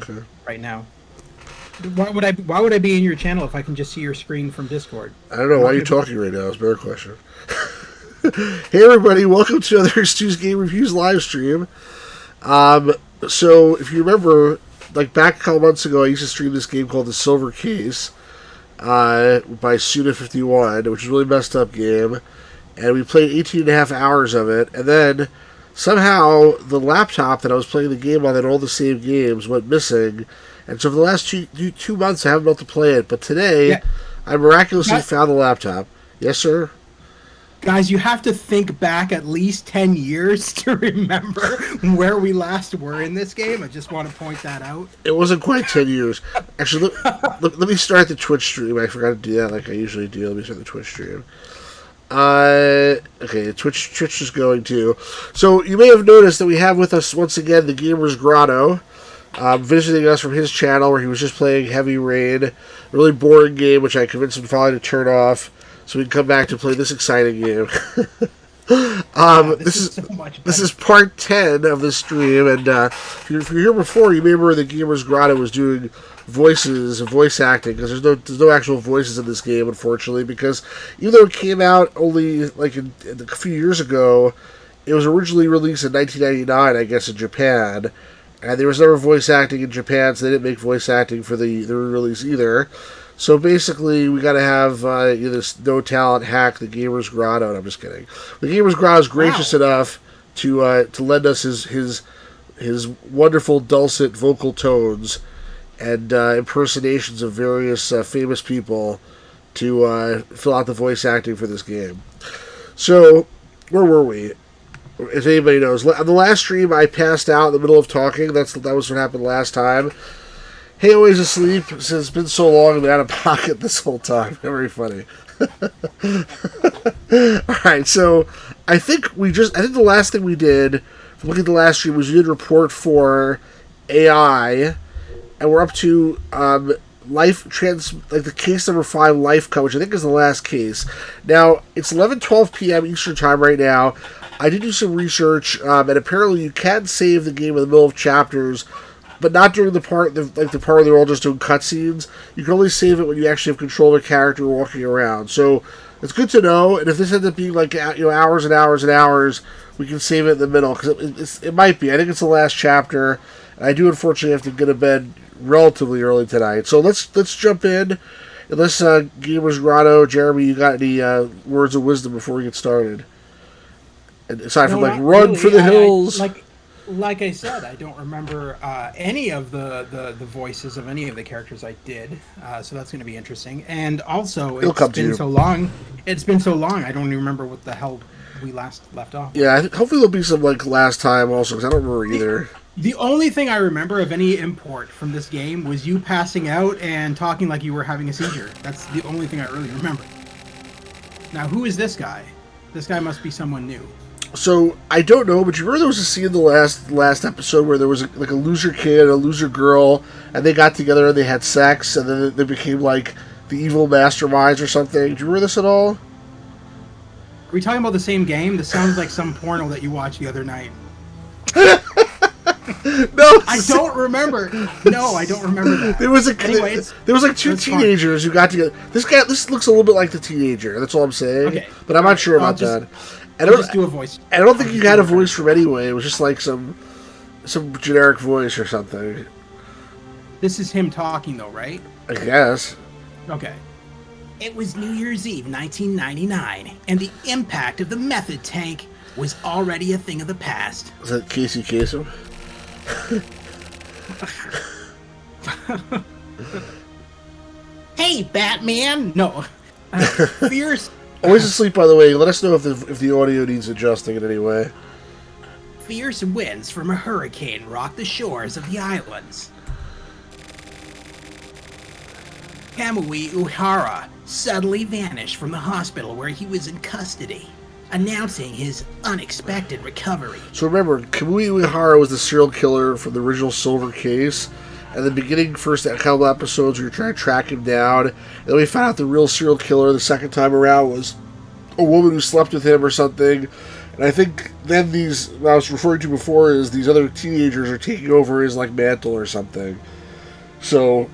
Okay. right now. Why would I be in your channel if I can just see your screen from Discord? I don't know. Why are you talking right now? It's a better question. Hey, everybody. Welcome to another Stu's Game Reviews live stream. So, if you remember, like back a couple months ago, I used to stream this game called The Silver Case by Suda51, which is a really messed up game. And we played 18 and a half hours of it. And then, somehow, the laptop that I was playing the game on that all the same games went missing. And so for the last two months, I haven't been able to play it. But today, I miraculously found the laptop. Yes, sir? Guys, you have to think back at least 10 years to remember where we last were in this game. I just want to point that out. It wasn't quite 10 years. Actually, let me start the Twitch stream. I forgot to do that like I usually do. Let me start the Twitch stream. Okay, Twitch is going too. So you may have noticed that we have with us once again the gamer's Grotto. Visiting us from his channel where he was just playing Heavy Rain. A really boring game, which I convinced him finally to turn off so we can come back to play this exciting game. This is part 10 of the stream, and if you're here before, you may remember the gamer's Grotto was doing voice acting, because there's no actual voices in this game, unfortunately, because even though it came out only like a few years ago, it was originally released in 1999, I guess, in Japan. And there was never voice acting in Japan, so they didn't make voice acting for the re-release either. So basically, we got to have this no talent hack the gamer's Grotto. And I'm just kidding. The gamer's Grotto is gracious enough to lend us his wonderful dulcet vocal tones and impersonations of various famous people to fill out the voice acting for this game. So where were we? If anybody knows, on the last stream I passed out in the middle of talking. That was what happened last time. Hey, always asleep. Since it's been so long, I've been out of pocket this whole time. Very funny. All right, so I think the last thing we did, looking at the last stream, was we did report for AI, and we're up to the case number 5 life cut, which I think is the last case. Now it's 11:12 p.m. Eastern time right now. I did do some research, and apparently you can save the game in the middle of chapters, but not during the part where they're all just doing cutscenes. You can only save it when you actually have control of a character walking around. So it's good to know. And if this ends up being hours and hours and hours, we can save it in the middle, because it might be. I think it's the last chapter, and I do unfortunately have to go to bed relatively early tonight. So let's jump in. Unless Gamers Grotto, Jeremy, you got any words of wisdom before we get started? Aside from run really. For the hills. Like I said, I don't remember any of the voices of any of the characters I did, so that's going to be interesting. And also, it's been so long. It's been so long. I don't even remember what the hell we last left off. Yeah, hopefully there'll be some last time also, because I don't remember either. The only thing I remember of any import from this game was you passing out and talking like you were having a seizure. That's the only thing I really remember. Now, who is this guy? This guy must be someone new. So, I don't know, but you remember there was a scene in the last episode where there was a loser kid and a loser girl, and they got together and they had sex, and then they became the evil masterminds or something. Do you remember this at all? Are we talking about the same game? This sounds like some porno that you watched the other night. No, I don't remember. No, I don't remember that. There was two teenagers who got together. This looks a little bit like the teenager. That's all I'm saying. Okay. But I'm not sure about that. I don't do a voice. I don't think you had a voice from anyway. It was just some generic voice or something. This is him talking, though, right? I guess. Okay. It was New Year's Eve, 1999, and the impact of the method tank was already a thing of the past. Is that Casey Kasem? Hey, Batman! No. Fierce... Always asleep, by the way. Let us know if the audio needs adjusting in any way. Fierce winds from a hurricane rocked the shores of the islands. Kamui Uehara suddenly vanished from the hospital where he was in custody, announcing his unexpected recovery. So remember, Kamui Uehara was the serial killer from the original Silver Case. And the beginning first couple episodes, we were trying to track him down. And then we found out the real serial killer the second time around was a woman who slept with him or something. And I think then these, what I was referring to before, is these other teenagers are taking over his like mantle or something. So,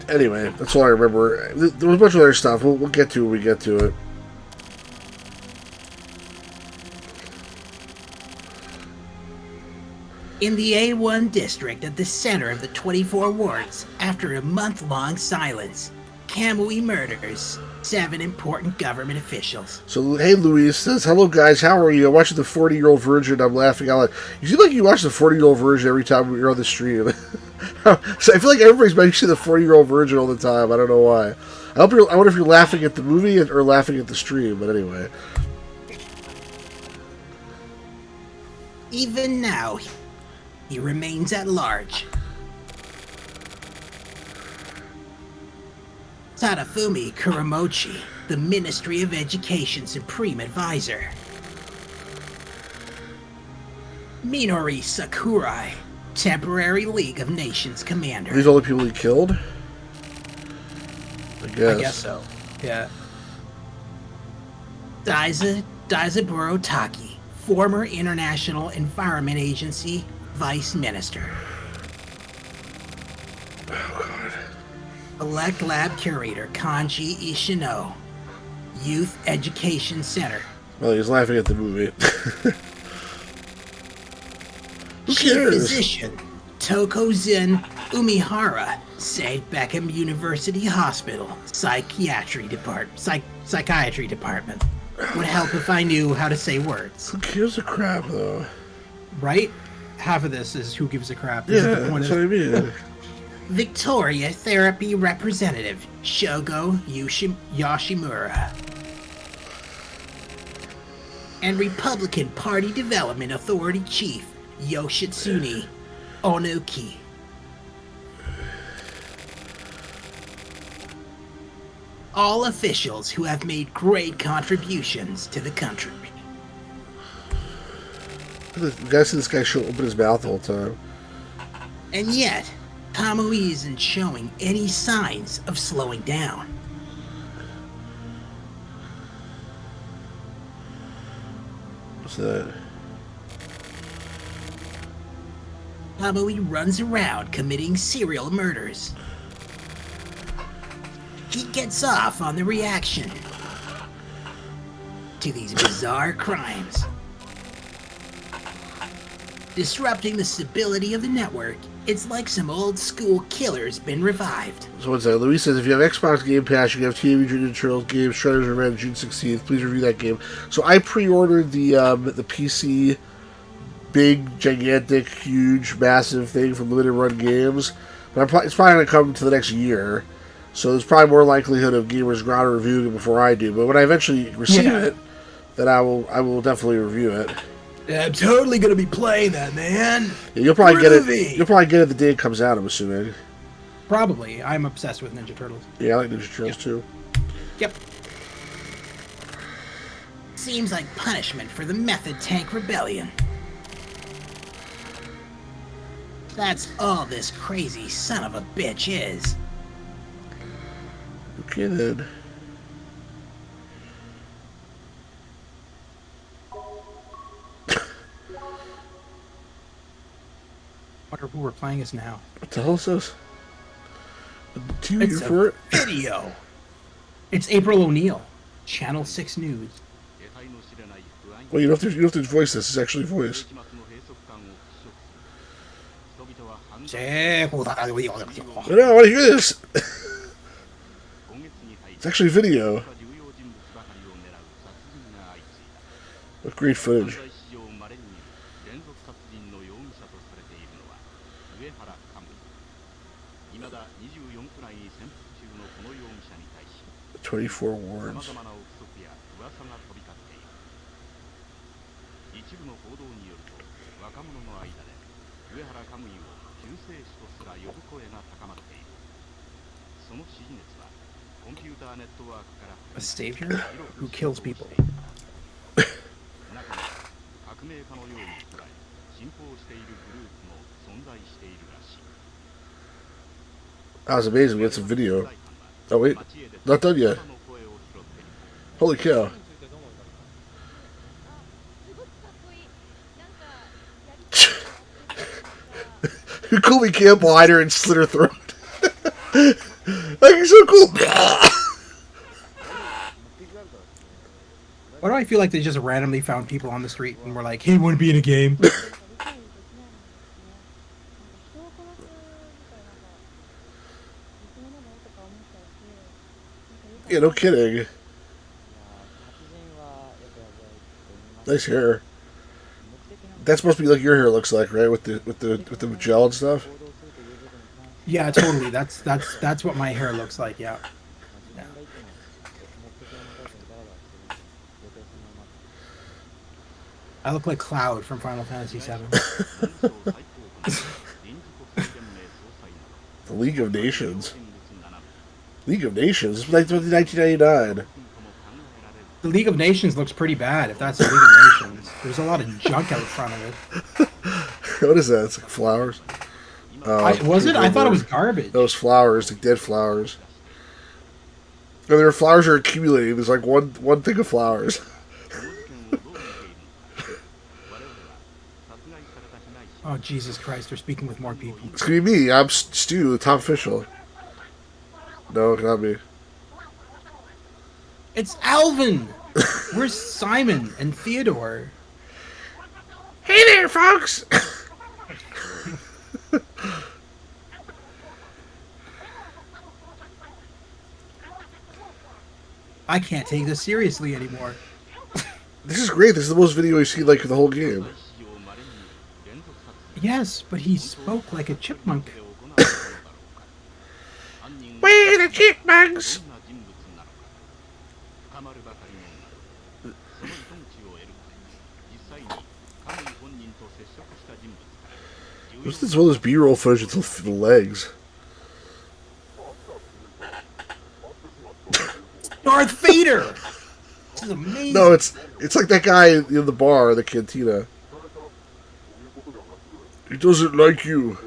anyway, that's all I remember. There was a bunch of other stuff. We'll get to it when we get to it. In the A1 district at the center of the 24 wards, after a month-long silence, Kamui murders 7 important government officials. So, hey, Luis says, hello, guys, how are you? I'm watching the 40-year-old virgin. I'm laughing out loud. You seem like you watch the 40-year-old virgin every time you're on the stream. So I feel like everybody's mentioning the 40-year-old virgin all the time. I don't know why. I wonder if you're laughing at the movie or laughing at the stream, but anyway. Even now, he remains at large. Tadafumi Kuramochi, the Ministry of Education Supreme Advisor. Minori Sakurai, Temporary League of Nations Commander. Are these all the people he killed? I guess so. Yeah. Daizaburo Taki, former International Environment Agency Vice Minister. Elect Lab Curator Kanji Ishino, Youth Education Center. Well, he's laughing at the movie. Who Chief cares? Physician Tokozun Umihara, St. Beckham University Hospital Psychiatry Department. Would help if I knew how to say words. Who gives a crap, though? Right? Half of this is who gives a crap. Yeah, that's what I mean. Victoria Therapy Representative Shogo Yoshimura. And Republican Party Development Authority Chief Yoshitsune Onuki. All officials who have made great contributions to the country. You guys see this guy open his mouth the whole time. And yet, Kamui isn't showing any signs of slowing down. What's that? Kamui runs around committing serial murders. He gets off on the reaction to these bizarre crimes. Disrupting the stability of the network, it's like some old school killer's been revived. So what's that? Luis says, if you have Xbox Game Pass, you can have Teenage Mutant Ninja Turtles games, Shredder's Revenge, June 16th. Please review that game. So I pre-ordered the PC big, gigantic, huge, massive thing from Limited Run Games. But it's probably going to come to the next year. So there's probably more likelihood of Gamers Grotto reviewing it before I do. But when I eventually receive it, then I will definitely review it. Yeah, I'm totally gonna be playing that, man. Yeah, you'll probably get it. You'll probably get it the day it comes out, I'm assuming. Probably. I'm obsessed with Ninja Turtles. Yeah, I like Ninja Turtles too. Yep. Seems like punishment for the Method Tank Rebellion. That's all this crazy son of a bitch is. Okay then. Wonder who we're playing as now. What the hell is this? Do you here for it? Video. It's April O'Neil, Channel 6 News. Well, you don't have to voice this. It's actually voice. I know, I want to hear this. It's actually video. What great footage. The 24 wards. A savior who kills people. That was amazing. We had some video. Oh, wait. Not done yet. Holy cow. be cool. We can't blind her and slit her throat. Like, you're so cool. Why do I feel like they just randomly found people on the street and were like, "Hey, want to be in a game?" Yeah, no kidding. Nice hair. That's supposed to be like your hair looks like, right? With the gel and stuff. Yeah, totally. That's what my hair looks like. Yeah. Yeah. I look like Cloud from Final Fantasy VII. The League of Nations. League of Nations. It's like 1999. The League of Nations looks pretty bad. If that's the League of Nations, there's a lot of junk out front of it. What is that? It's like flowers. Was it? I thought it was garbage. Those flowers, like dead flowers. And their flowers are accumulating. There's like one thing of flowers. Oh, Jesus Christ, they're speaking with more people. It's gonna be me. I'm Stu, the top official. No, it cannot be. It's Alvin! Where's Simon and Theodore? Hey there, folks! I can't take this seriously anymore. This is great. This is the most video I've seen like the whole game. Yes, but he spoke like a chipmunk. We're the chipmunks! What's this all this B-roll footage with the legs? Darth Vader! This is amazing. No, it's like that guy in the bar, the cantina. He doesn't like you.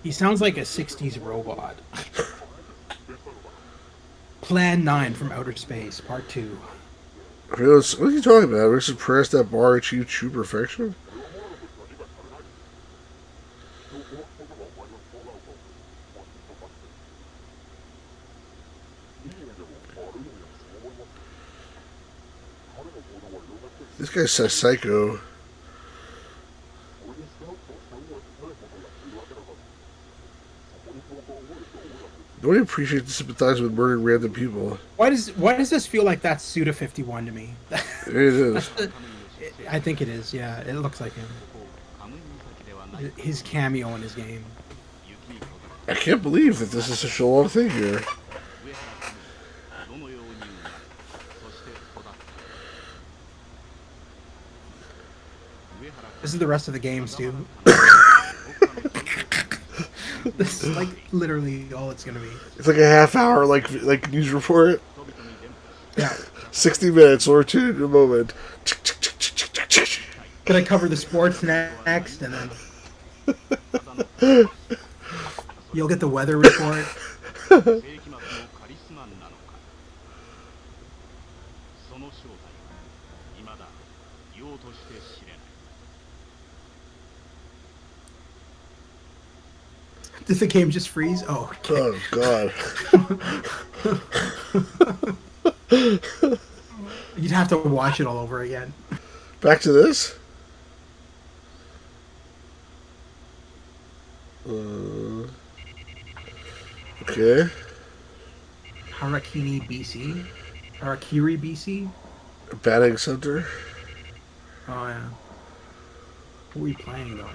He sounds like a 60s robot. Plan 9 from Outer Space, Part 2. What are you talking about? We're suppressed that bar achieved true perfection? This guy's so psycho. Nobody appreciates and sympathize with murdering random people. Why does this feel like that's Suda 51 to me? It is. I think it is, yeah. It looks like him. His cameo in his game. I can't believe that this is such a long thing here. This is the rest of the game, Stu. This is like literally all it's gonna be. It's like a half hour, like news report. Yeah. 60 minutes or two in a moment. Could I cover the sports next, and then you'll get the weather report. Did the game just freeze? Oh, okay. Oh, God. You'd have to watch it all over again. Back to this? Okay. Harakiri, BC? Batting center? Oh, yeah. What are we playing, though?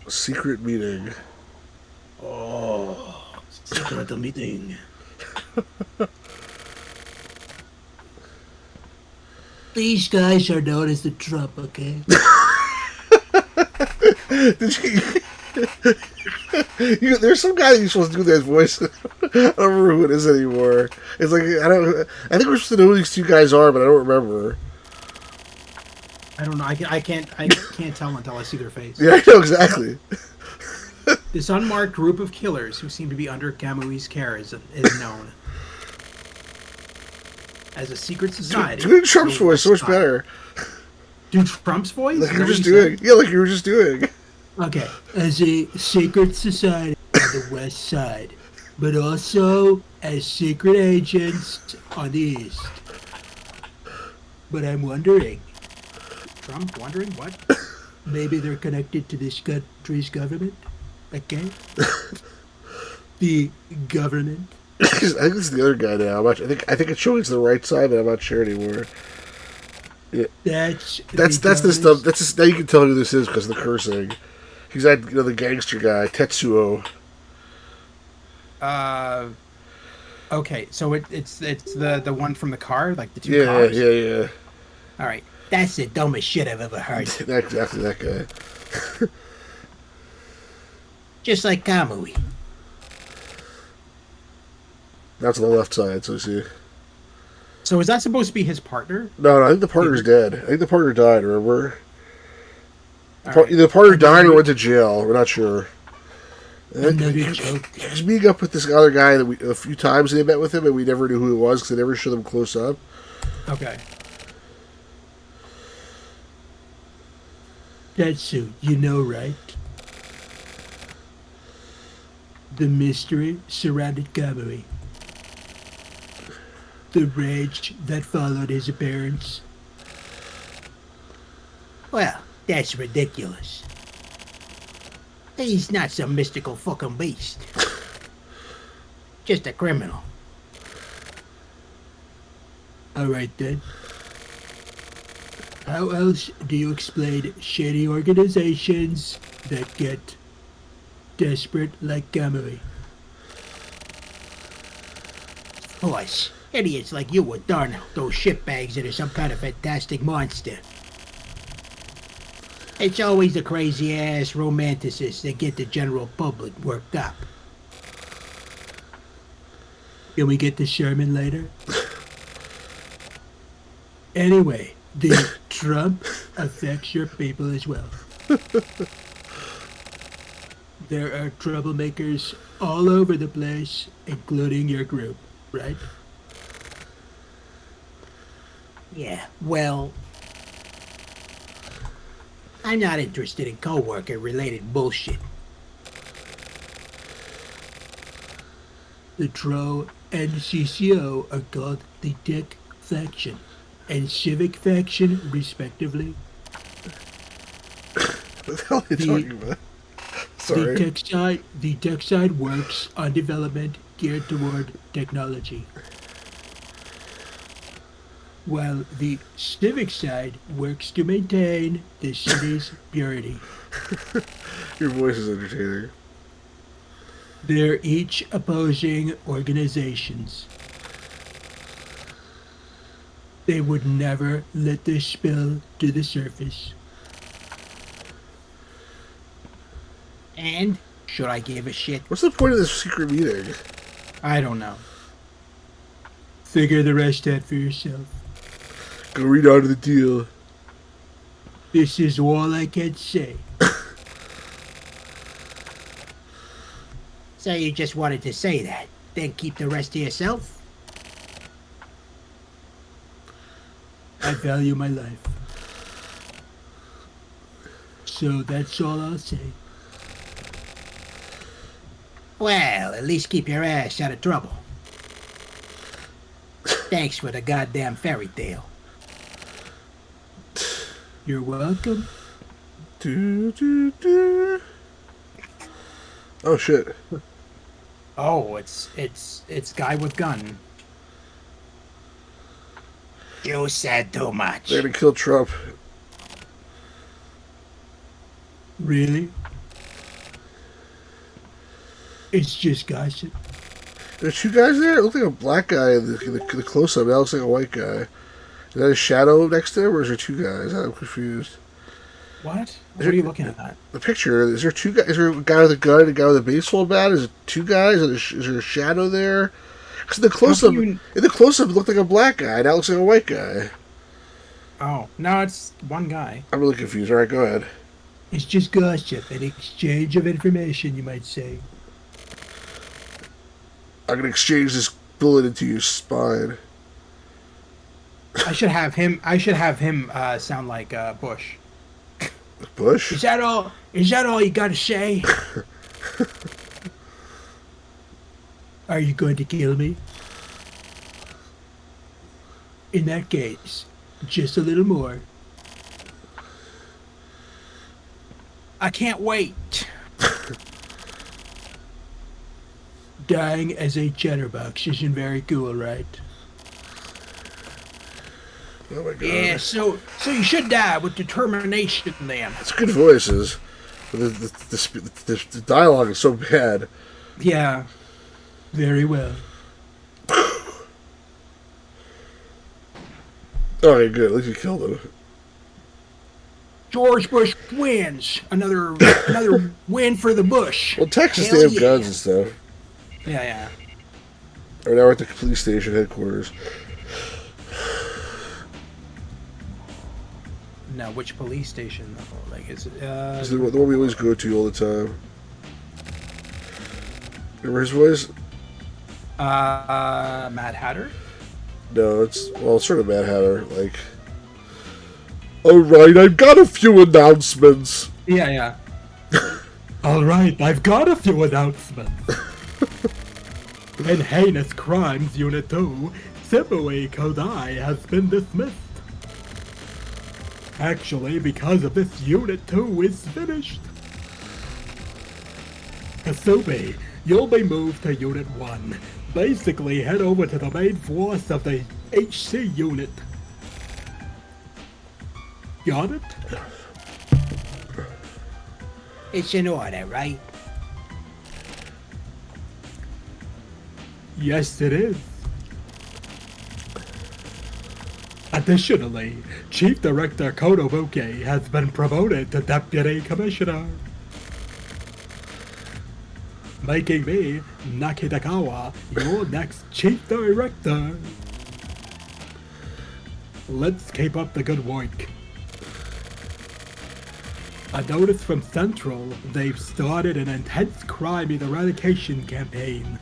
Secret meeting. Oh, secret meeting. These guys are known as the Trump, okay? There's some guy you're supposed to do that voice. I don't remember who it is anymore. It's like I think we're supposed to know who these two guys are, but I don't remember. I don't know. I can't tell until I see their face. Yeah, I know exactly. This unmarked group of killers who seem to be under Kamui's care is known as a secret society. Doing Trump's voice so much better. Do Trump's voice? Like you were just doing. Yeah, like you were just doing. Okay, as a secret society on the west side, but also as secret agents on the east. But I'm wondering, Trump wondering what? maybe they're connected to this country's government? Okay? The government. I think it's the other guy now. I think it's showing to the right side, but I'm not sure anymore. Yeah, that's the stuff. That's just, now you can tell who this is because of the cursing. He's that the gangster guy, Tetsuo. Okay, so it's the one from the car, like the two cars. Yeah. All right. That's the dumbest shit I've ever heard. Exactly that guy. Just like Kamui. That's on the left side, so you see. So is that supposed to be his partner? No, I think the partner's dead. I think the partner died, remember? Right. The partner died or went to jail. We're not sure. Another joke. He's meeting up with this other guy that a few times they met with him, and we never knew who it was because they never showed him close up. Okay. Tetsu, you know, right? The mystery surrounded Kamui. The rage that followed his appearance. Well, that's ridiculous. He's not some mystical fucking beast. Just a criminal. Alright then. How else do you explain shady organizations that get desperate like Kamui? Of course, idiots like you would darn those shitbags into some kind of fantastic monster. It's always the crazy-ass romanticists that get the general public worked up. Can we get to Sherman later? Anyway, the Trump affects your people as well. There are troublemakers all over the place, including your group, right? Yeah, well, I'm not interested in co-worker-related bullshit. The TRO and CCO are called the Tech Faction and Civic Faction, respectively. What the hell are you talking about? Sorry. The tech side works on development geared toward technology, while the civic side works to maintain the city's purity. Your voice is entertaining. They're each opposing organizations. They would never let this spill to the surface. And should I give a shit? What's the point of this secret meeting? I don't know. Figure the rest out for yourself. Go read out of the deal. This is all I can say. So you just wanted to say that, then keep the rest to yourself? I value my life. So that's all I'll say. Well, at least keep your ass out of trouble. Thanks for the goddamn fairy tale. You're welcome. Oh shit. Oh, it's guy with gun. You said too much. They're gonna kill Trump. Really? It's just gossip. There's two guys there? It looks like a black guy in the close-up. That looks like a white guy. Is that a shadow next to him, or is there two guys? I'm confused. What? What are you looking at? The picture. Is there two guys? Is there a guy with a gun and a guy with a baseball bat? Is it two guys? Is there a shadow there? Because in the close-up, it looked like a black guy. Now it looks like a white guy. Oh, no, it's one guy. I'm really confused. All right, go ahead. It's just gossip, an exchange of information, you might say. I'm gonna exchange this bullet into your spine. I should have him. I should have him sound like Bush. Bush? Is that all? Is that all you got to say? Are you going to kill me? In that case, just a little more. I can't wait. Dying as a chatterbox isn't very cool, right? Oh my god. Yeah, so you should die with determination, then. It's good voices. But the dialogue is so bad. Yeah. Very well. Okay, good. At least you killed him. George Bush wins. Another win for the Bush. Well, Texas, Hell they have yeah. guns and stuff. Yeah. Right now we're at the police station headquarters. Now, which police station, though? Like, is it... It's the one we always go to all the time. Remember his voice? Mad Hatter? No, it's sort of Mad Hatter. Like, alright, I've got a few announcements. Yeah. Alright, I've got a few announcements. In Heinous Crimes Unit 2, Sibue Kodai has been dismissed. Actually, because of this, Unit 2 is finished. Kasube, you'll be moved to Unit 1. Basically, head over to the main force of the HC unit. Got it? It's in order, right? Yes, it is. Additionally, Chief Director Kotobuke has been promoted to Deputy Commissioner, making me, Nakitakawa, your next Chief Director. Let's keep up the good work. I noticed from Central, they've started an intense crime eradication campaign.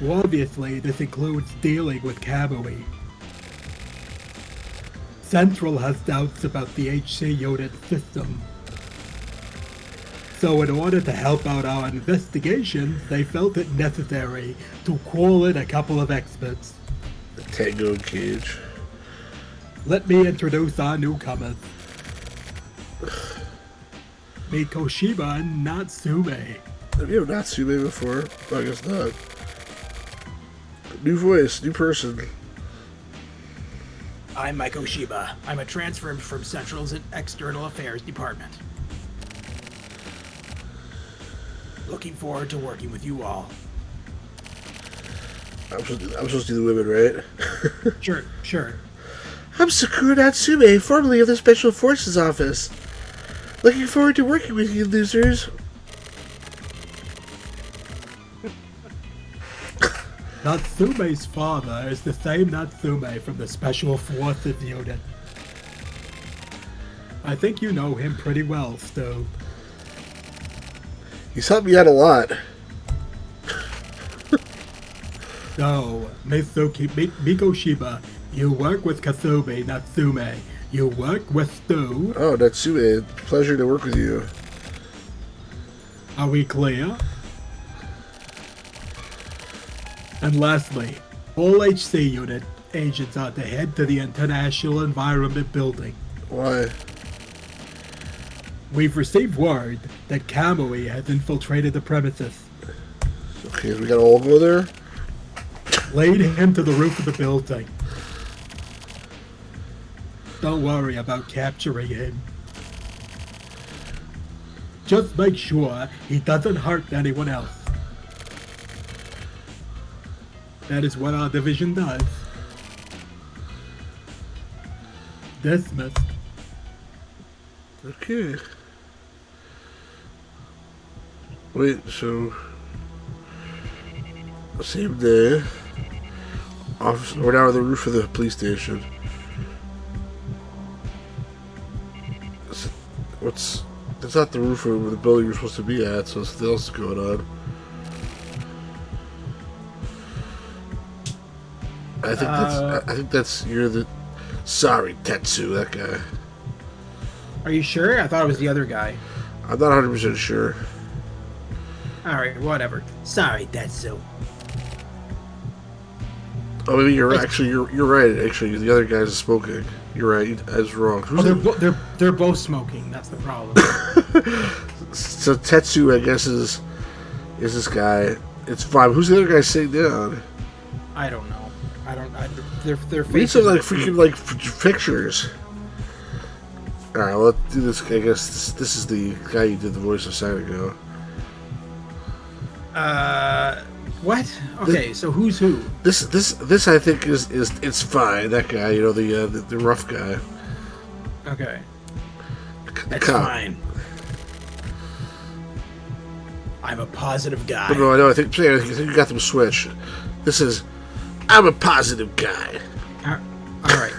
Obviously, this includes dealing with Kamui. Central has doubts about the HC unit system. So in order to help out our investigation, they felt it necessary to call in a couple of experts. The Tango Cage. Let me introduce our newcomers. Mikoshiba Natsume. Have you ever Natsume before? Oh, I guess not. New voice, new person. I'm Mike Oshiba. I'm a transfer from Central's External Affairs Department. Looking forward to working with you all. I'm supposed to do the women, right? Sure. I'm Sakura Natsume, formerly of the Special Forces Office. Looking forward to working with you, losers. Natsume's father is the same Natsume from the Special Forces unit. I think you know him pretty well, Stu. He's helped me out a lot. So, Mikoshiba, you work with Kasube Natsume. You work with Stu. Oh, Natsume, pleasure to work with you. Are we clear? And lastly, all HC unit agents are to head to the International Environment Building. Why? We've received word that Kamui has infiltrated the premises. Okay, we gotta all go there? Laid him to the roof of the building. Don't worry about capturing him. Just make sure he doesn't hurt anyone else. That is what our division does. Dismissed. Okay. Wait, so... Same day. We're now on the roof of the police station. It's not the roof of the building you're supposed to be at, so something else is going on. I think that's you're the. Sorry, Tetsu, that guy. Are you sure? I thought it was the other guy. I'm not 100% sure. All right, whatever. Sorry, Tetsu. Oh, maybe you're actually you're right. Actually, the other guy's smoking. You're right. I was wrong. They're both smoking. That's the problem. So Tetsu, I guess, is this guy. It's fine. Who's the other guy sitting down? I don't know. Their faces. Read some like freaking like pictures. All right, well, let's do this. I guess this is the guy you did the voice a second ago. What? Okay, so who's who? This I think is it's fine. That guy, you know, the rough guy. Okay. That's fine. I'm a positive guy. But no, I know. I think you got them switched. This is. I'm a positive guy. All right.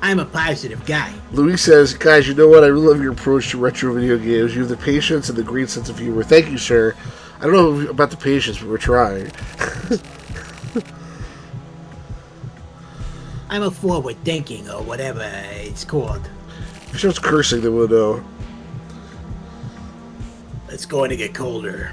I'm a positive guy. Louis says, guys, you know what? I really love your approach to retro video games. You have the patience and the great sense of humor. Thank you, sir. I don't know about the patience, but we're trying. I'm a forward thinking, or whatever it's called. If she was cursing, then we'll know. It's going to get colder.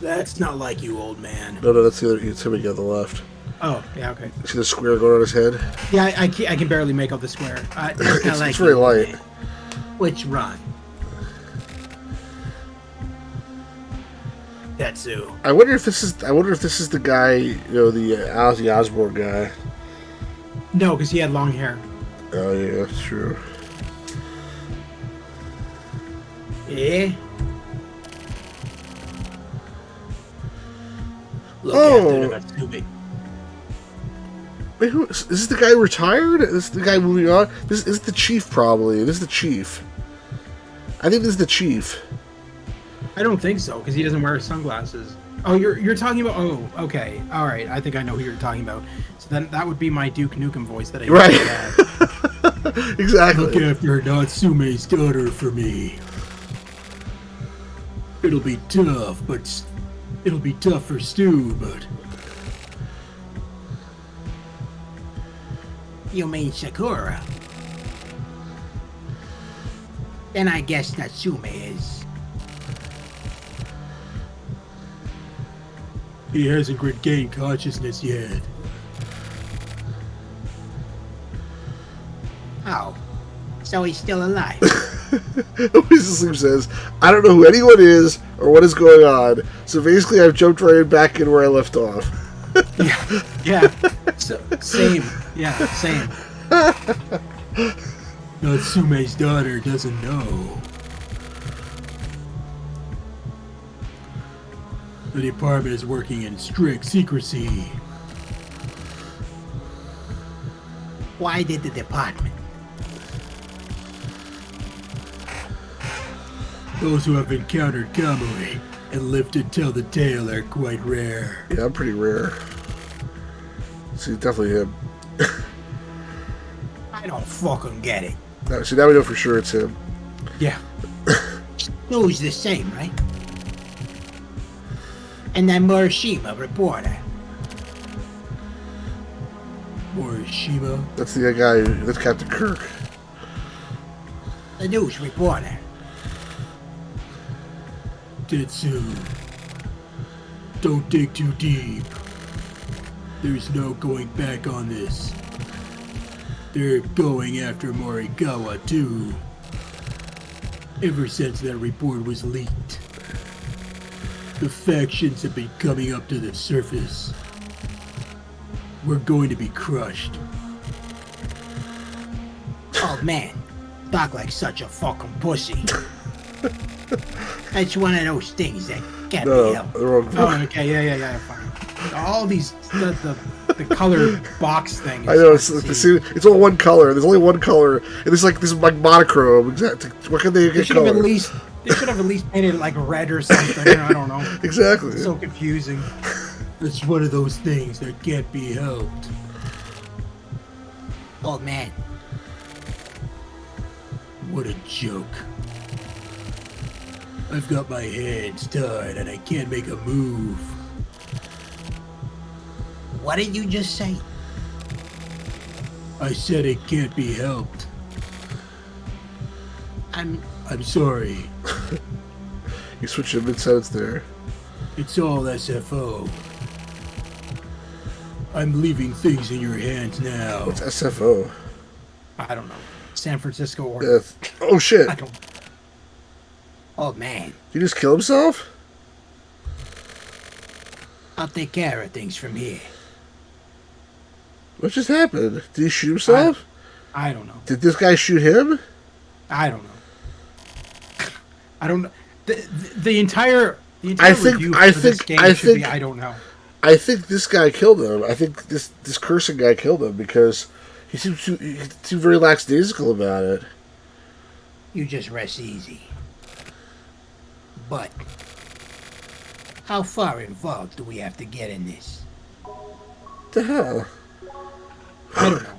That's not like you, old man. No, that's the other. It's him again on the left. Oh, yeah, okay. See the square going on his head? Yeah, I can barely make out the square. It's very light. Which run? Tetsu. I wonder if this is the guy, you know, the Ozzy Osbourne guy. No, because he had long hair. Oh yeah, that's true. Yeah. Look Oh. after the Natsumi. Wait, is this the guy retired? Is this the guy moving on? This is the chief, probably. This is the chief. I think this is the chief. I don't think so, because he doesn't wear sunglasses. Oh, you're talking about... Oh, okay. All right. I think I know who you're talking about. So then that would be my Duke Nukem voice that I Right. Exactly. Look after Natsume's daughter for me. It'll be tough, but... It'll be tough for Stu, but... You mean Sakura? Then I guess Natsume is. He hasn't regained consciousness yet. Oh. So he's still alive. Slim says, I don't know who anyone is or what is going on, so basically I've jumped right back in where I left off. Yeah. So, same. Yeah, same. Natsume's daughter doesn't know. The department is working in strict secrecy. Why did the department? Those who have encountered Kamui and lived to tell the tale are quite rare. Yeah, I'm pretty rare. See, definitely him. I don't fucking get it. No, see, now we know for sure it's him. Yeah. Who's the same, right? And then Murashima, reporter. Morishima? That's the guy, that's Captain Kirk. The news reporter. Tetsu. Don't dig too deep. There's no going back on this. They're going after Morikawa too. Ever since that report was leaked, the factions have been coming up to the surface. We're going to be crushed. Oh man, talk like such a fucking pussy. That's one of those things that can't be helped. The wrong book. Oh, okay. Yeah. Fine. All these the color box thing. I know it's all one color. There's only one color, and there's like this like monochrome. Exactly. What can they get color? They should have at least painted it like red or something. I don't know. Exactly. It's so confusing. It's one of those things that can't be helped. Oh man. What a joke. I've got my hands tied and I can't make a move. What did you just say? I said it can't be helped. I'm sorry. You switched your mid-sentence there. It's all SFO. I'm leaving things in your hands now. What's SFO? I don't know. San Francisco or... Oh, shit. I don't... Oh, man. Did he just kill himself? I'll take care of things from here. What just happened? Did he shoot himself? I don't know. Did this guy shoot him? I don't know. I don't know. The entire I think review for this game should be, I don't know. I think this guy killed him. I think this cursing guy killed him because he seemed very lackadaisical about it. You just rest easy. But how far involved do we have to get in this? What the hell? I don't know.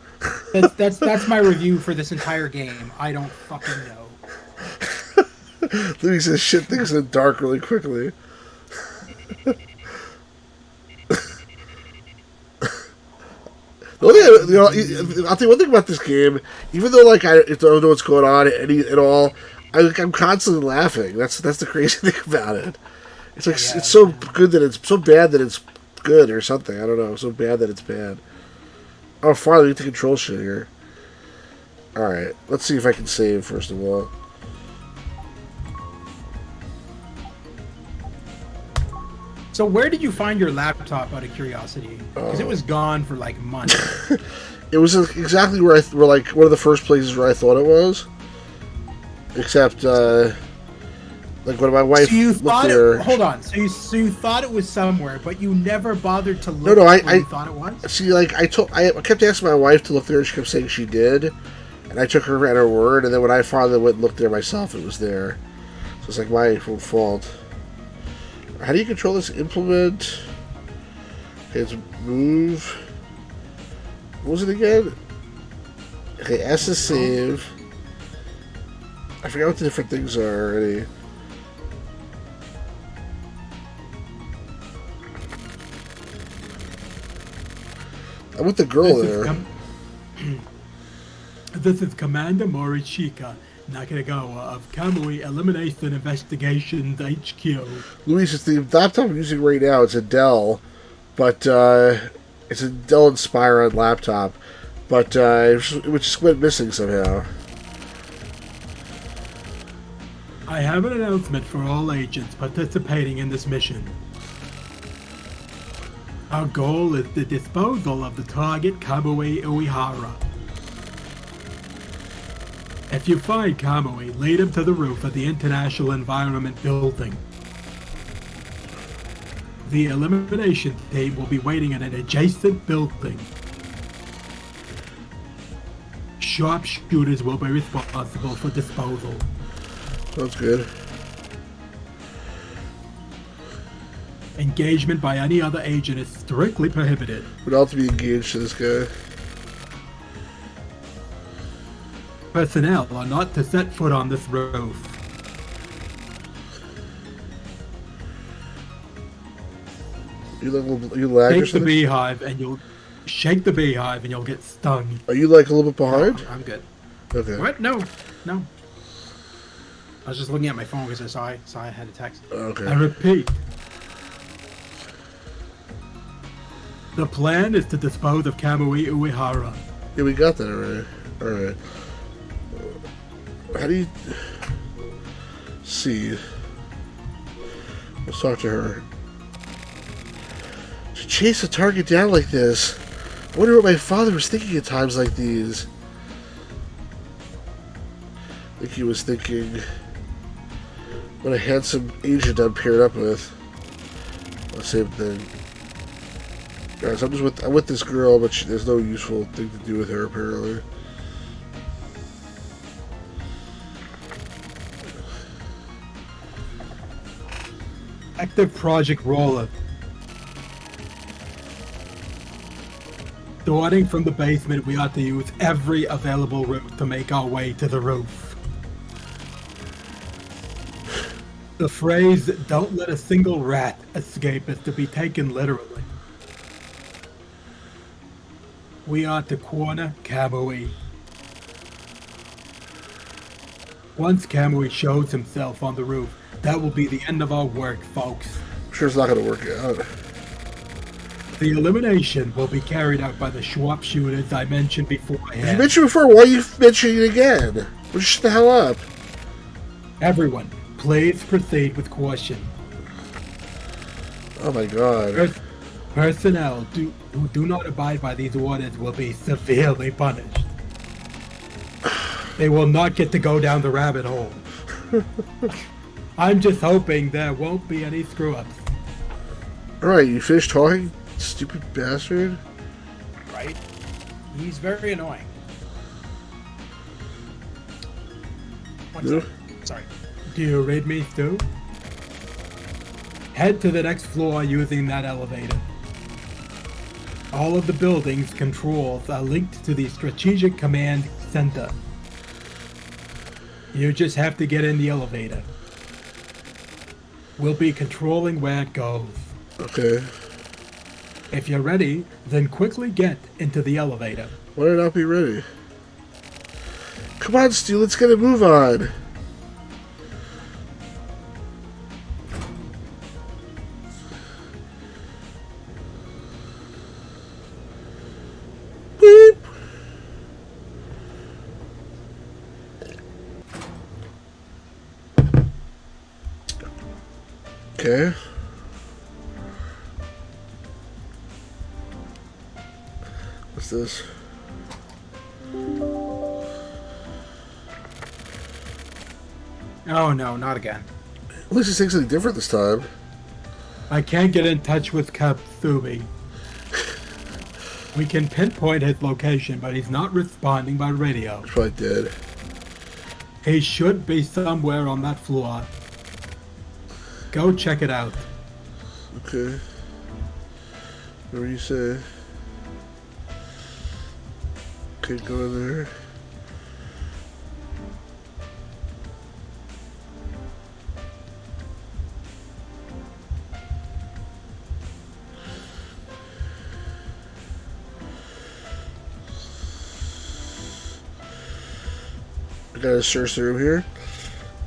That's my review for this entire game. I don't fucking know. Louis says shit things in the dark really quickly. I'll tell you one thing about this game. Even though I don't know what's going on at all, I'm constantly laughing. That's the crazy thing about it. It's like it's so good that it's so bad that it's good or something. I don't know. So bad that it's bad. Oh, finally, we get to control shit here. All right, let's see if I can save first of all. So where did you find your laptop, out of curiosity? Because it was gone for like months. It was exactly where like one of the first places where I thought it was. Except, like when my wife looked there. Hold on. So you thought it was somewhere, but you never bothered to look. No, where you I thought it was. See, like I kept asking my wife to look there, and she kept saying she did, and I took her at her word. And then when I finally went and looked there myself, it was there. So it's like my fault. How do you control this? Implement. Okay, it's move. What was it again? Okay, S is save. I forgot what the different things are already. I'm with the girl there. This is Commander Morishika Nakagawa of Kamui Elimination Investigations HQ. Luis, it's the laptop I'm using right now. It's a Dell, but it's a Dell Inspiron laptop, but it just went missing somehow. I have an announcement for all agents participating in this mission. Our goal is the disposal of the target Kamui Uehara. If you find Kamui, lead him to the roof of the International Environment Building. The elimination team will be waiting in an adjacent building. Sharpshooters will be responsible for disposal. Sounds good. Engagement by any other agent is strictly prohibited. Would all to be engaged to this guy. Personnel are not to set foot on this roof. You lag or Shake the something? beehive and you'll shake the beehive and you'll get stung. Are you like a little bit behind? I'm good. Okay. What? No. I was just looking at my phone because I saw I had a text. Okay. I repeat. The plan is to dispose of Kamui Uehara. Yeah, we got that already. Alright. How do you... see? Let's talk to her. To chase a target down like this. I wonder what my father was thinking at times like these. I think he was thinking... what a handsome agent I'm paired up with. The same thing. Guys, I'm with this girl, but there's no useful thing to do with her apparently. Active Project Roller. Starting from the basement, we ought to use every available route to make our way to the roof. The phrase, "don't let a single rat escape," is to be taken literally. We are to corner Kamui. Once Kamui shows himself on the roof, that will be the end of our work, folks. I'm sure it's not going to work out. The elimination will be carried out by the sharpshooters I mentioned beforehand. You mentioned before, why are you mentioning it again? Well, shut the hell up. Everyone, please proceed with caution. Oh my god. Personnel who do not abide by these orders will be severely punished. They will not get to go down the rabbit hole. I'm just hoping there won't be any screw-ups. Alright, you finished talking, stupid bastard? Right? He's very annoying. One No. second. Sorry. Do you read me, Stu? Head to the next floor using that elevator. All of the building's controls are linked to the Strategic Command Center. You just have to get in the elevator. We'll be controlling where it goes. Okay. If you're ready, then quickly get into the elevator. Why did I not be ready? Come on, Stu, let's get a move on. Beep. Okay. What's this? Oh no, not again. At least he's saying something different this time. I can't get in touch with Katsubi. We can pinpoint his location, but he's not responding by radio. He's probably dead. He should be somewhere on that floor. Go check it out. Okay. Whatever you say. Okay, go in there. I gotta search through here.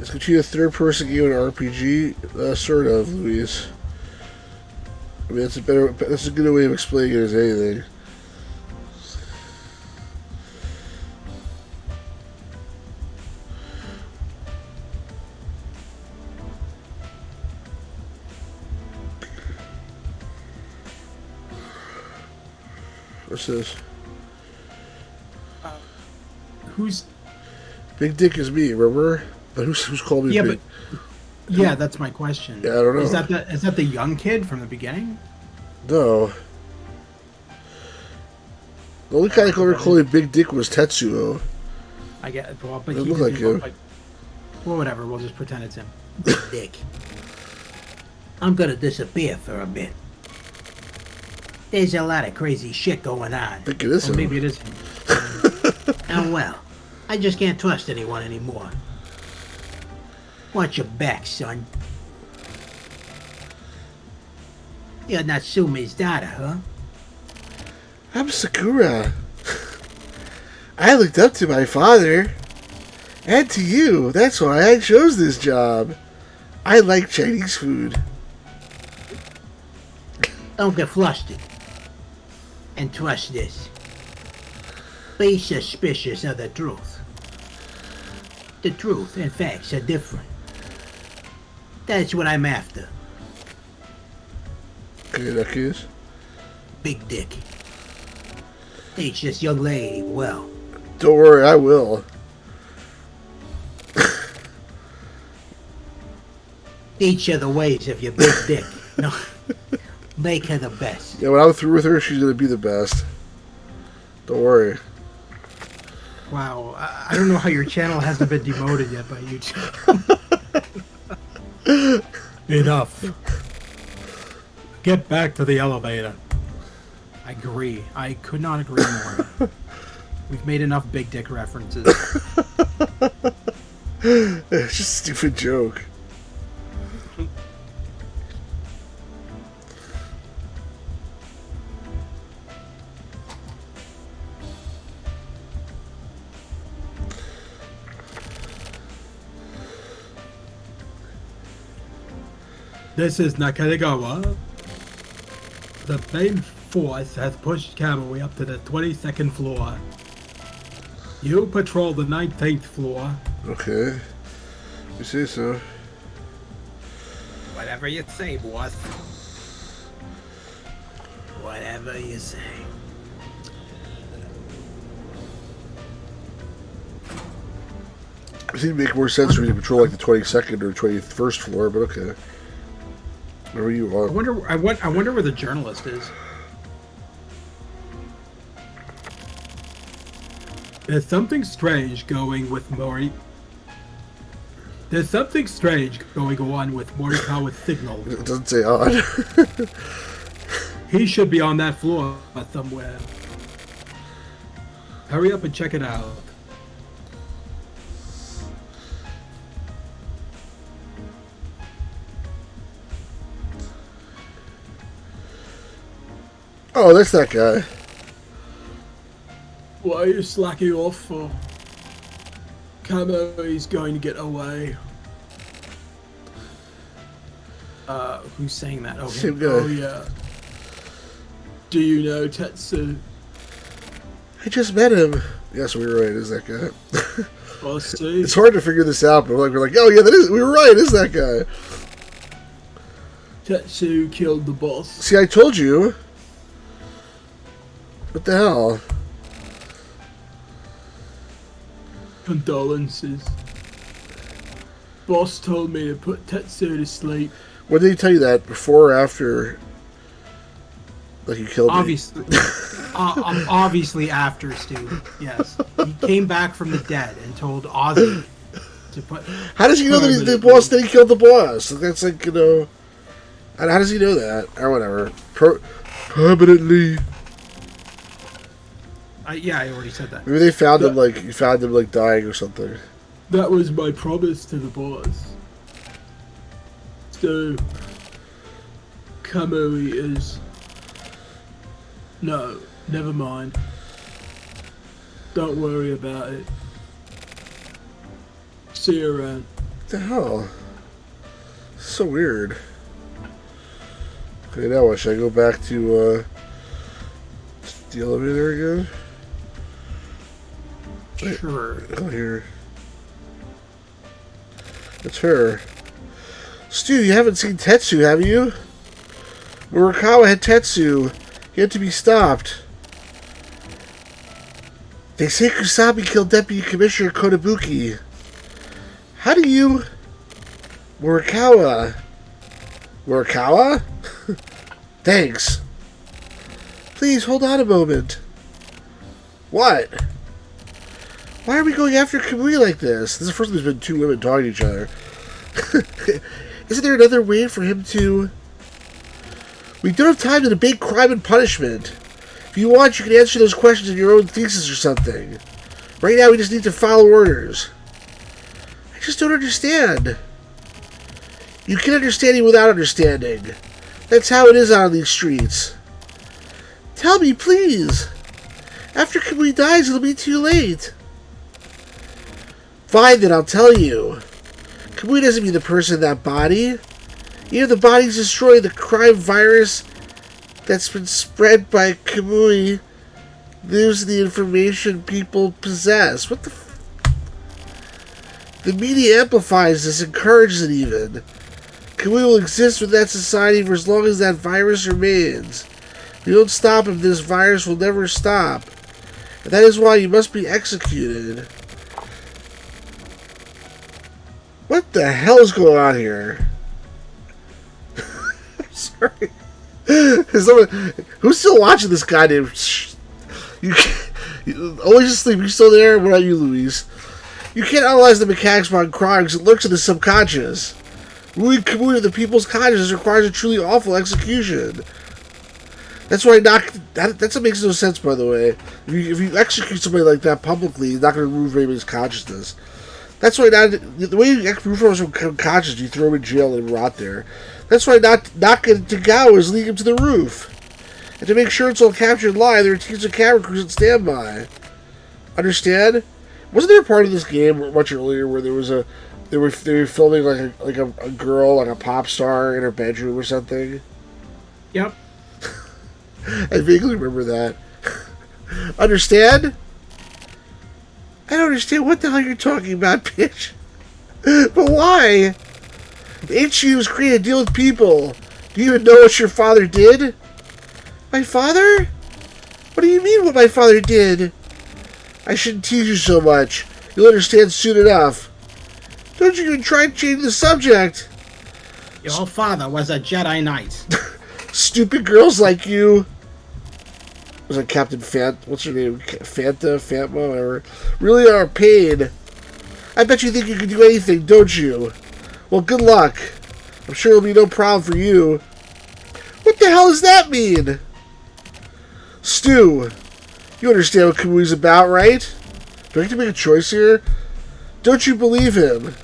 It's continue a third-person game in RPG, sort of, Louise. I mean, that's a good way of explaining it as anything. What's this? Who's? Big Dick is me, remember? But who's called me Yeah, Big? but yeah, that's my question. Yeah, I don't know. Is that the young kid from the beginning? No. The only guy I ever called him Big Dick was Tetsuo. I get well, but It he looked doesn't like look him. like. Well, whatever. We'll just pretend it's him. Big Dick. I'm gonna disappear for a bit. There's a lot of crazy shit going on. I think it is Or him. maybe it is him. And well, I just can't trust anyone anymore. Watch your back, son. You're not Sumi's daughter, huh? I'm Sakura. I looked up to my father. And to you. That's why I chose this job. I like Chinese food. Don't get flustered. And trust this. Be suspicious of the truth. The truth and facts are different. That's what I'm after. Okay, that is. Big Dick. Teach this young lady well. Don't worry, I will. Teach her the ways of your big dick. No, make her the best. Yeah, when I'm through with her, she's gonna be the best. Don't worry. Wow, I don't know how your channel hasn't been demoted yet by YouTube. Enough. Get back to the elevator. I agree. I could not agree more. We've made enough big dick references. It's just a stupid joke. This is Nakanigawa. The main force has pushed Kamui up to the 22nd floor. You patrol the 19th floor. Okay. You say so. Whatever you say, boss. Whatever you say. It seemed to make more sense for me to patrol like the 22nd or 21st floor, but okay. Where you are. I wonder where the journalist is. There's something strange going with Mori. There's something strange going on with Morikawa's signal. It doesn't say odd. He should be on that floor somewhere. Hurry up and check it out. Oh, that's that guy. Why are you slacking off for? Kamo is going to get away. Who's saying that? Same guy. Oh yeah. Do you know Tetsu? I just met him. Yes, we were right. Is that guy? Oh, see? It's hard to figure this out, but we're like, oh yeah, we were right. Is that guy? Tetsu killed the boss. See, I told you. What the hell? Condolences. Boss told me to put Tetsu to sleep. When did he tell you that? Before or after? Like you killed Obviously, obviously after, Stu. Yes, he came back from the dead and told Ozzy to put. How does he know that the boss? That he killed the boss? That's like, you know. And how does he know that or whatever? Permanently. Yeah, I already said that. Maybe they found him like you found him like dying or something. That was my promise to the boss. So, Kamui is... No, never mind. Don't worry about it. See you around. What the hell? So weird. Okay, now what? Should I go back to the elevator again? Sure. Oh, here. It's her. Stu, you haven't seen Tetsu, have you? Murakawa had Tetsu. He had to be stopped. They say Kusabi killed Deputy Commissioner Kotobuki. How do you... Murakawa? Murakawa? Thanks. Please, hold on a moment. What? Why are we going after Kamui like this? This is the first time there's been two women talking to each other. Isn't there another way for him to... We don't have time to debate crime and punishment. If you want, you can answer those questions in your own thesis or something. Right now, we just need to follow orders. I just don't understand. You can understand it without understanding. That's how it is out on these streets. Tell me, please. After Kamui dies, it'll be too late. Fine, then I'll tell you. Kamui doesn't mean the person in that body. Even if the body's destroyed, the crime virus that's been spread by Kamui lives the information people possess. What the The media amplifies this, encourages it even. Kamui will exist with that society for as long as that virus remains. If you don't stop him, this virus will never stop. And that is why you must be executed. What the hell is going on here? I'm sorry. Who's still watching this goddamn always asleep. You still there? What about you, Louise? You can't analyze the mechanics behind crime because it lurks in the subconscious. Moving Kamui to the people's consciousness requires a truly awful execution. That's why that makes no sense, by the way. If you execute somebody like that publicly, you're not going to remove anybody's consciousness. That's why the way you remove someone from consciousness, you throw him in jail and rot there. That's why not Tagawa is leading him to the roof. And to make sure it's all captured live, there are teams of camera crews on standby. Understand? Wasn't there a part of this game much earlier where there was a They were filming like a girl, like a pop star in her bedroom or something. Yep. I vaguely remember that. Understand? I don't understand what the hell you're talking about, bitch. But why? The HQ was created to deal with people. Do you even know what your father did? My father? What do you mean what my father did? I shouldn't tease you so much. You'll understand soon enough. Don't you even try to change the subject. Your father was a Jedi Knight. Stupid girls like you. Was it Captain Fant? What's her name? Fantma, whatever. Really are a pain. I bet you think you can do anything, don't you? Well, good luck. I'm sure it'll be no problem for you. What the hell does that mean? Stu, you understand what Kamui's about, right? Do I have to make a choice here? Don't you believe him?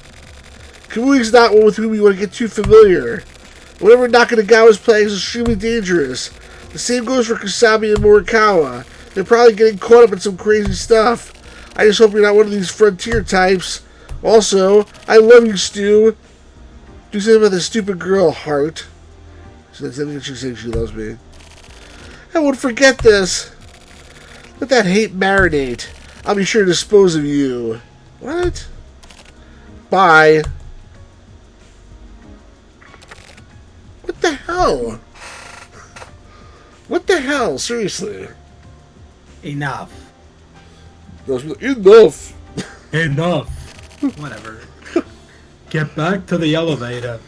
Kamui's not one with whom you want to get too familiar. Whatever Nakagawa is playing is extremely dangerous. The same goes for Kusabi and Morikawa. They're probably getting caught up in some crazy stuff. I just hope you're not one of these frontier types. Also, I love you, Stu. Do something about this stupid girl, Heart. So that's anything she says she loves me. I won't forget this. Let that hate marinate. I'll be sure to dispose of you. What? Bye. What the hell? What the hell? Seriously. Enough. Enough. Enough. Whatever. Get back to the elevator.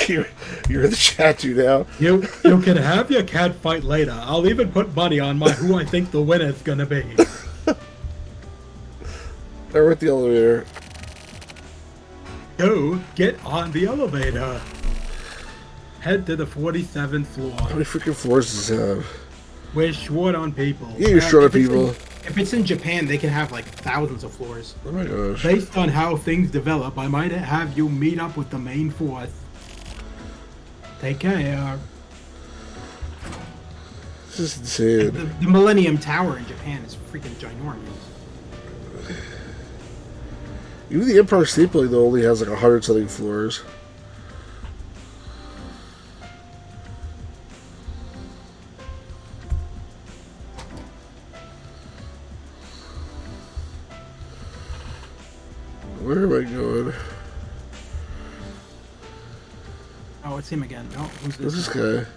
You're in the chat too now. You can have your cat fight later. I'll even put money on who I think the winner's gonna be. We're at the elevator. Go get on the elevator. Head to the 47th floor. How many freaking floors does this have? We're short on people. Yeah, you're short on people. If it's in Japan, they can have like thousands of floors. Oh my gosh. Based on how things develop, I might have you meet up with the main force. Take care. This is insane. The Millennium Tower in Japan is freaking ginormous. Even the Empire State Building though only has like 100 something floors. Where am I going? Oh, it's him again. No, who's Who's this? this guy?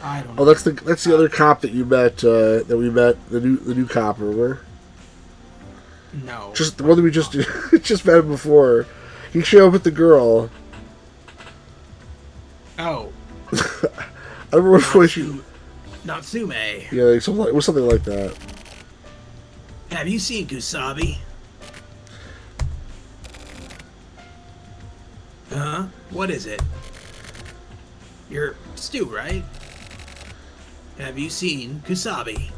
I don't know. Oh, that's the other cop that you met. That we met the new cop. Remember? No. Just the one that we just just met him before. He showed up with the girl. Oh. I remember what voice you. Natsume. Yeah, like it was something like that. Have you seen Kusabi? Huh? What is it? You're Stu, right? Have you seen Kusabi?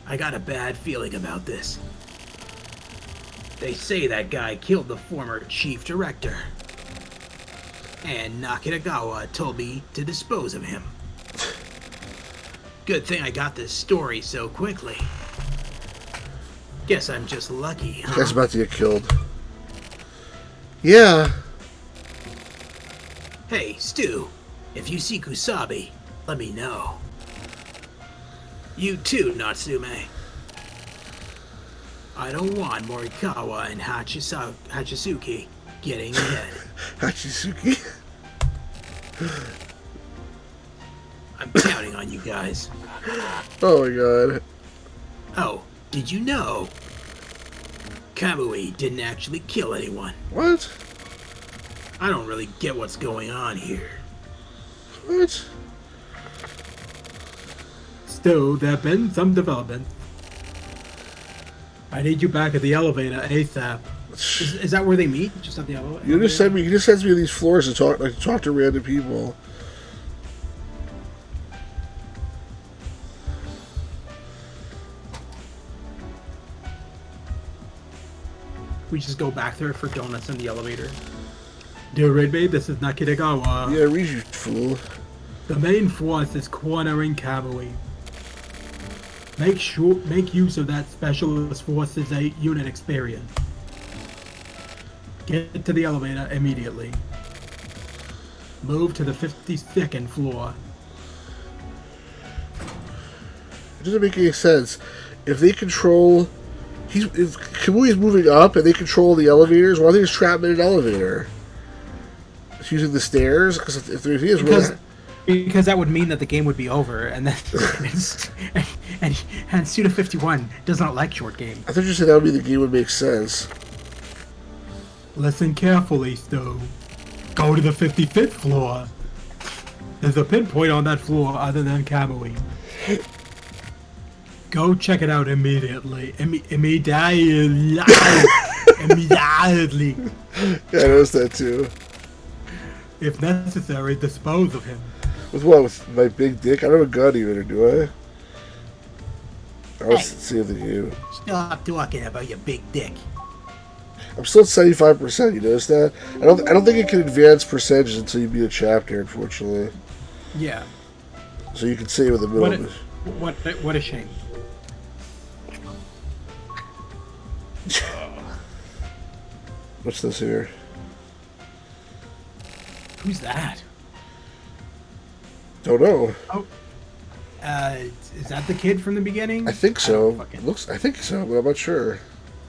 I got a bad feeling about this. They say that guy killed the former chief director. And Nakagawa told me to dispose of him. Good thing I got this story so quickly. Guess I'm just lucky, huh? Guy's about to get killed. Yeah. Hey, Stu, if you see Kusabi, let me know. You too, Natsume. I don't want Morikawa and Hachisuki getting ahead. Hachisuki. I'm counting on you guys. Oh my god. Oh, did you know? Kamui didn't actually kill anyone. What? I don't really get what's going on here. What? Still, there have been some development. I need you back at the elevator ASAP. Is that where they meet? Just at the elevator? You just send me. He just sends me these floors to talk to random people. We just go back there for donuts in the elevator. Dear Ridby, this is Nakagawa. Yeah, read you fool. The main force is cornering Kamui. Make use of that specialist forces unit experience. Get to the elevator immediately. Move to the 52nd floor. It doesn't make any sense. If they control... if Kamui's moving up and they control the elevators, why are they just trapped in an elevator? It's using the stairs? Because if he is because that would mean that the game would be over, and then and Suda 51 does not like short games. I thought you said that would mean the game would make sense. Listen carefully, Sto. Go to the 55th floor. There's a pinpoint on that floor other than Kamui. Go check it out immediately. Immediately. Immediately. Yeah, I noticed that too. If necessary, dispose of him. With what? With my big dick? I don't have a gun even, or do I? I was seeing the game. Stop talking about your big dick. I'm still at 75%, you notice that? I don't think it can advance percentages until you beat a chapter, unfortunately. Yeah. So you can save in the middle. What a shame. What's this here? Who's that? Don't know. Oh. Is that the kid from the beginning? I think so. I think so, but I'm not sure.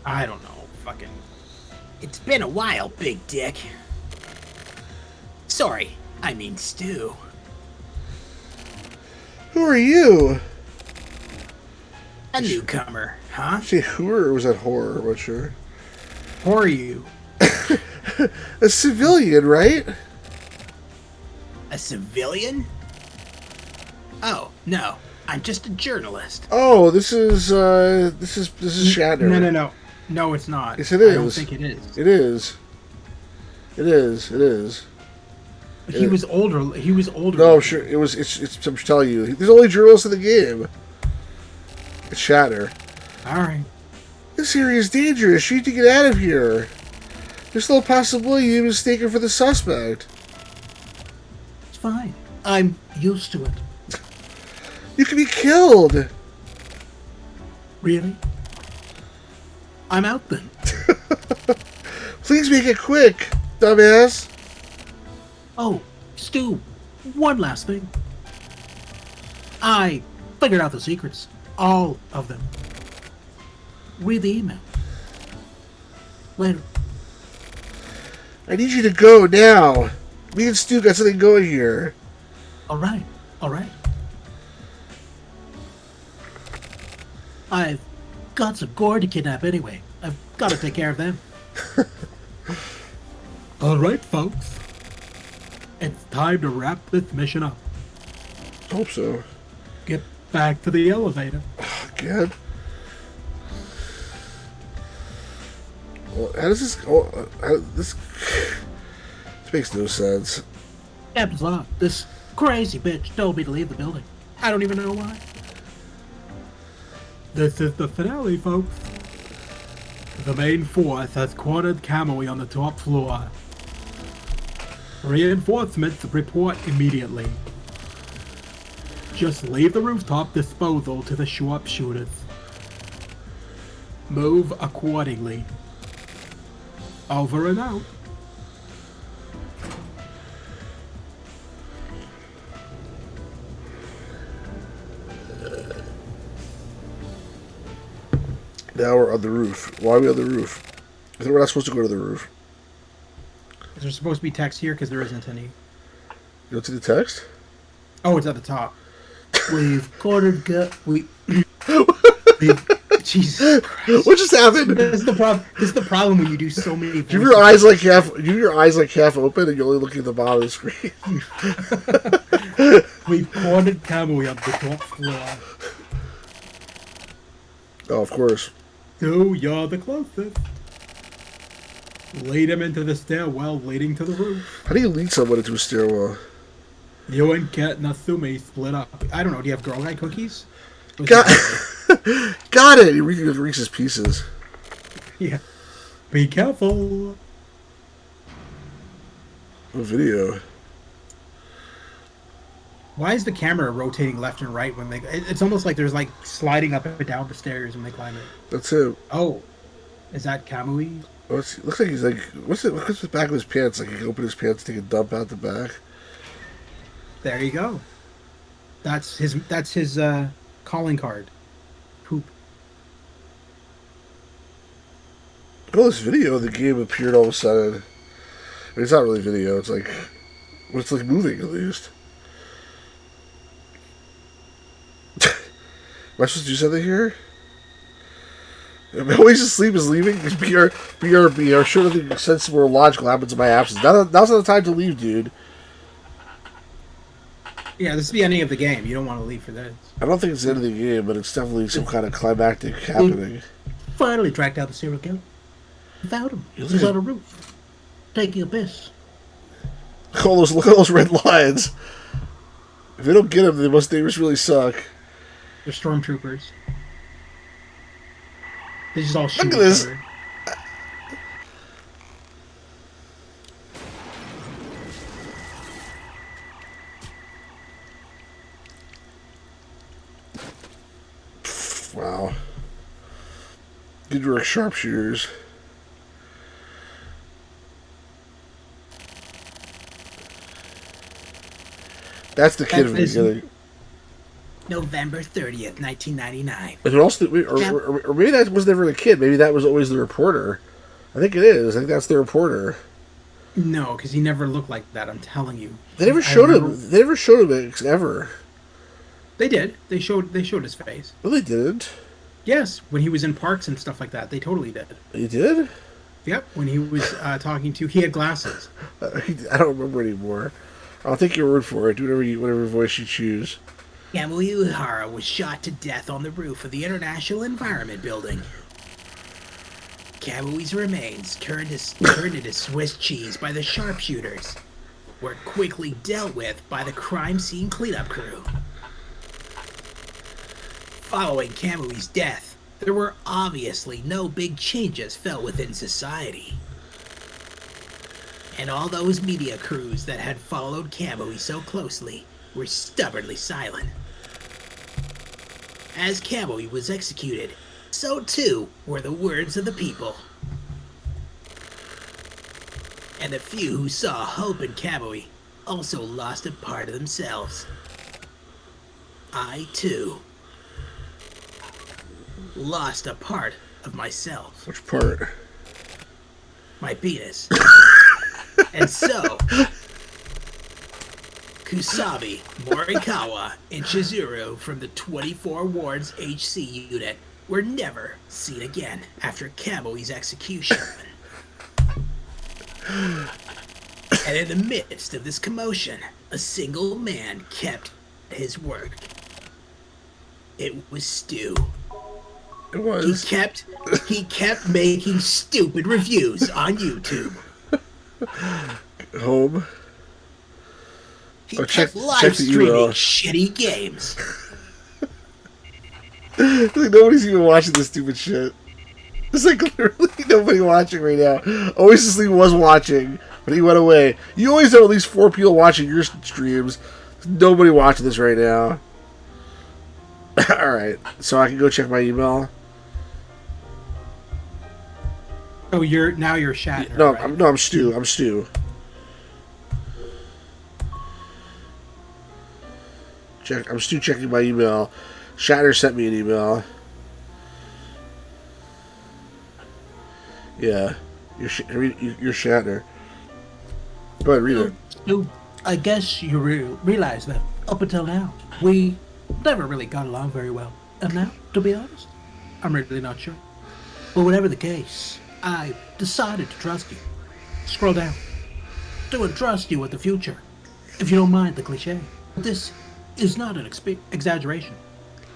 I don't know. Fucking. It's been a while, big dick. Sorry, I mean Stu. Who are you? A newcomer, huh? Say who or was that horror? I'm not sure. Who are you? A civilian, right? A civilian? Oh, no. I'm just a journalist. Oh, this is Shatner. No. No, it's not. Yes, it is. I don't think it is. It is. It is. He was older. No, I'm sure it was. It's. I'm telling you, there's only journalists in the game. It's Shatner. All right. This area is dangerous. You need to get out of here. There's still a possibility you're mistaken for the suspect. It's fine. I'm used to it. You could be killed. Really? I'm out then. Please make it quick, dumbass. Oh, Stu, one last thing. I figured out the secrets. All of them. Read the email. Later. I need you to go now. Me and Stu got something going here. All right. I've got some gore to kidnap anyway. I've got to take care of them. All right, folks. It's time to wrap this mission up. Hope so. Get back to the elevator. Again? Well, how does this go? This makes no sense. Captain's log. This crazy bitch told me to leave the building. I don't even know why. This is the finale, folks. The main force has cornered Kamui on the top floor. Reinforcements report immediately. Just leave the rooftop disposal to the sharpshooters. Move accordingly. Over and out. Now we're on the roof. Why are we on the roof? I think we're not supposed to go to the roof. Is there supposed to be text here? Because there isn't any. You don't see the text? Oh, it's at the top. We've cornered Jesus Christ. What just happened? This is the problem. This is the problem when you do so many. Do your eyes like half? Do your eyes like half open, and you're only looking at the bottom of the screen? We've cornered Kamui on the top floor. Oh, of course. So you're the closest. Lead him into the stairwell leading to the roof. How do you lead someone into a stairwell? You and Ket Natsume split up. I don't know. Do you have Girl Guide cookies? Got it. He Reese's Pieces. Yeah. Be careful. What video? Why is the camera rotating left and right when they? It's almost like there's like sliding up and down the stairs when they climb it. That's it. Oh, is that Kamui? Looks like he's like, what's the back of his pants? Like he can open his pants, take a dump out the back. There you go. That's his calling card. Poop. Oh, this video of the game appeared all of a sudden. I mean, it's not really video. It's like moving at least. Am I supposed to do something here? Am I always asleep is leaving? BR. Sure, nothing sensible or logical happens in my absence. Now's not the time to leave, dude. Yeah, this is the ending of the game. You don't want to leave for this. I don't think it's the end of the game, but it's definitely some kind of climactic happening. Finally tracked out the serial killer. Found him. He was on a roof, taking a piss. Look at those red lines. If they don't get him, they must really suck. They're stormtroopers. They just all shoot. Look at this. Wow. Good work, sharpshooters. That's the kid from the beginning. November 30th, 1999. Is it also, or maybe that was never the kid. Maybe that was always the reporter. I think it is. I think that's the reporter. No, because he never looked like that. I'm telling you. They never showed him. They never showed him ever. They did. They showed his face. No, they didn't. Yes, when he was in parks and stuff like that, they totally did. He did? Yep, when he was talking to, he had glasses. I don't remember anymore. I'll take your word for it. Do whatever voice you choose. Kamui Uehara was shot to death on the roof of the International Environment Building. Kamui's remains turned into Swiss cheese by the sharpshooters, were quickly dealt with by the crime scene cleanup crew. Following Kamui's death, there were obviously no big changes felt within society. And all those media crews that had followed Kamui so closely were stubbornly silent. As Kamui was executed, so too were the words of the people. And the few who saw hope in Kamui also lost a part of themselves. I, too, lost a part of myself. Which part? My penis. And so, Kusabi, Morikawa, and Chizuru from the 24 Wards HC unit were never seen again after Kamui's execution. And in the midst of this commotion, a single man kept his word. It was Stu. It was. He kept making stupid reviews on YouTube. Home. He kept live streaming shitty games. Like nobody's even watching this stupid shit. There's like literally nobody watching right now. Always Asleep was watching, but he went away. You always have at least 4 people watching your streams. There's nobody watching this right now. Alright, so I can go check my email. Oh, you're Shatner. No, right? I'm Stu. I'm Stu. I'm Stu checking my email. Shatner sent me an email. Yeah, you're Shatner. Go ahead, read it. So, I guess you realize that up until now, we never really got along very well. And now, to be honest, I'm really not sure. But whatever the case, I decided to trust you. Scroll down. To entrust you with the future. If you don't mind the cliche. This is not an exaggeration.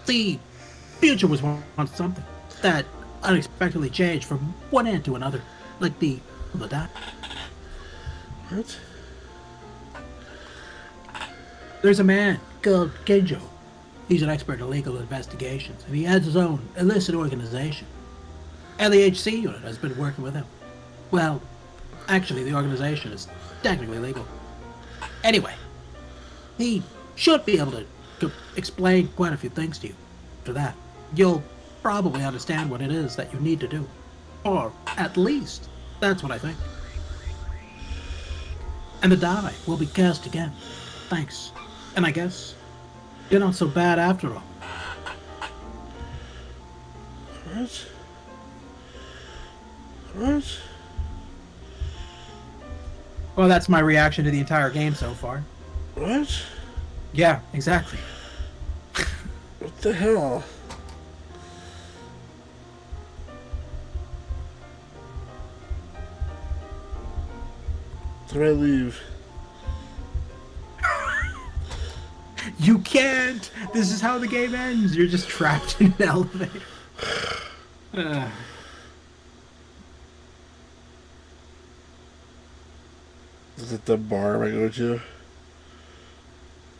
The future was once something that unexpectedly changed from one end to another, like the dot. What? There's a man called Kenjo. He's an expert in legal investigations, and he has his own illicit organization. And the HC unit has been working with him. Well, actually, the organization is technically legal. Anyway, he should be able to explain quite a few things to you. For that, you'll probably understand what it is that you need to do. Or, at least, That's what I think. And the die will be cast again. Thanks. And I guess you're not so bad after all. What? What? Well, that's my reaction to the entire game so far. What? Yeah, exactly. What the hell? Did I leave? You can't! This is how the game ends. You're just trapped in an elevator. Is it the bar I go to?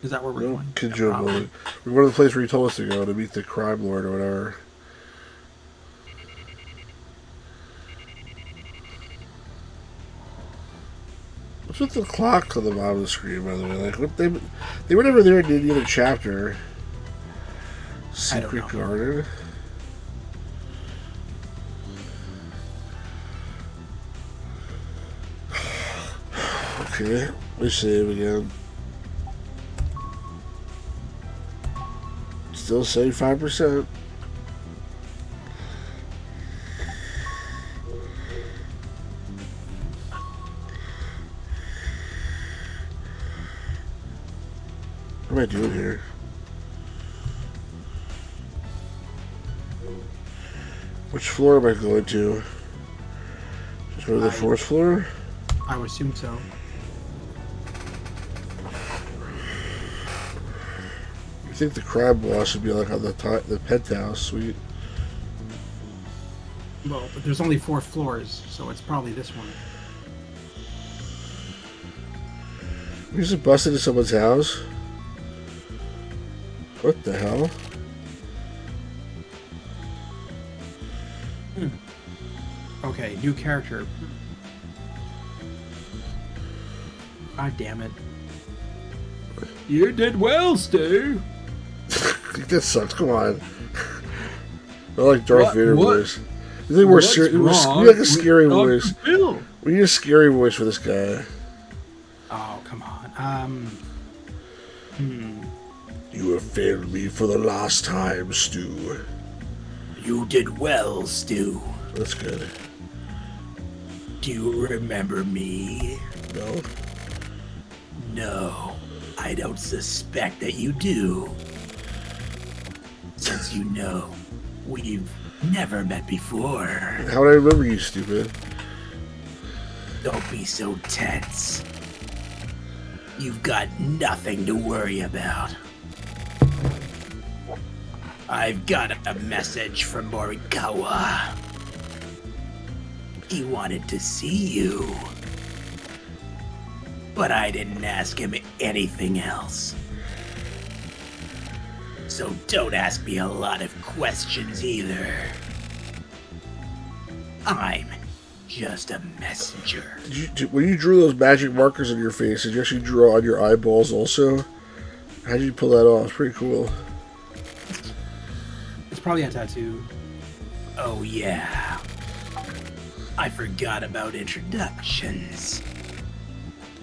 Is that where we're going? We're going to the place where you told us to go to meet the crime lord or whatever. What's with the clock on the bottom of the screen, by the way? Like, what they were never there in any other chapter. Secret Garden. Okay, let's save again. Still 75%. What am I doing here? Which floor am I going to? Just go to the fourth floor? I would assume so. I think the crab boss should be like on the penthouse suite. Well, but there's only 4 floors, so it's probably this one. We just busted into someone's house? What the hell? Okay, new character. God damn it. You did well, Stu. That sucks. Come on. I like Darth Vader voice. You think we're serious? We like a scary voice. We need a scary voice for this guy. Oh, come on. You have failed me for the last time, Stu. You did well, Stu. That's good. Do you remember me? No? No, I don't suspect that you do. Since you know, we've never met before. How would I remember you, stupid? Don't be so tense. You've got nothing to worry about. I've got a message from Morikawa. He wanted to see you. But I didn't ask him anything else. So don't ask me a lot of questions either. I'm just a messenger. When you drew those magic markers on your face, did you actually draw on your eyeballs also? How did you pull that off? It's pretty cool. It's probably a tattoo. Oh yeah. I forgot about introductions.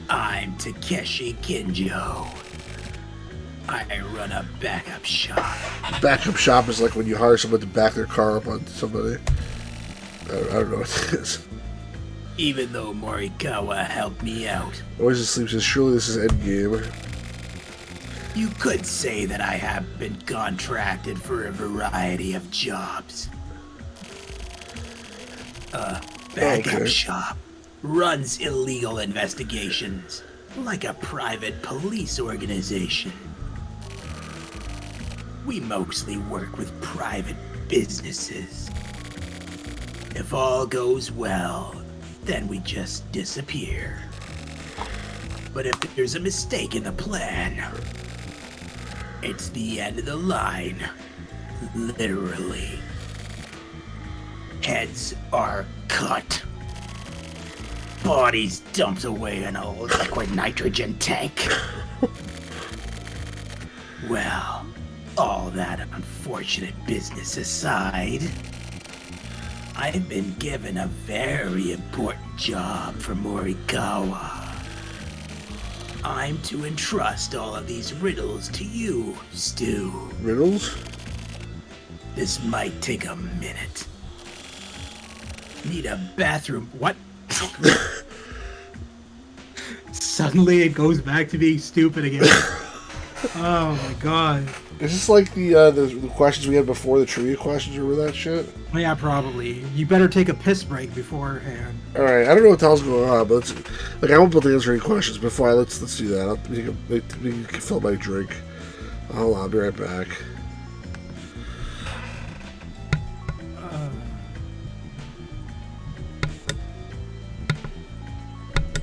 I'm Takeshi Kinjo. I run a backup shop. Backup shop is like when you hire someone to back their car up on somebody. I don't know what it is. Even though Morikawa helped me out, Always Asleep says, surely this is endgame. you could say that I have been contracted for a variety of jobs. A backup shop runs illegal investigations like a private police organization. We mostly work with private businesses. If all goes well, then we just disappear. But if there's a mistake in the plan, it's the end of the line. Literally. Heads are cut. Bodies dumped away in a liquid nitrogen tank. Well, all that unfortunate business aside, I've been given a very important job for Morikawa. I'm to entrust all of these riddles to you, Stu. Riddles? This might take a minute. Need a bathroom. What? Suddenly it goes back to being stupid again. Oh my god. Is this like the questions we had before, the trivia questions? Remember that shit? Yeah, probably. You better take a piss break beforehand. All right, I don't know what the hell's going on, but I won't be able to answer any questions. Before let's do that. We can fill my drink. Hold on, I'll be right back.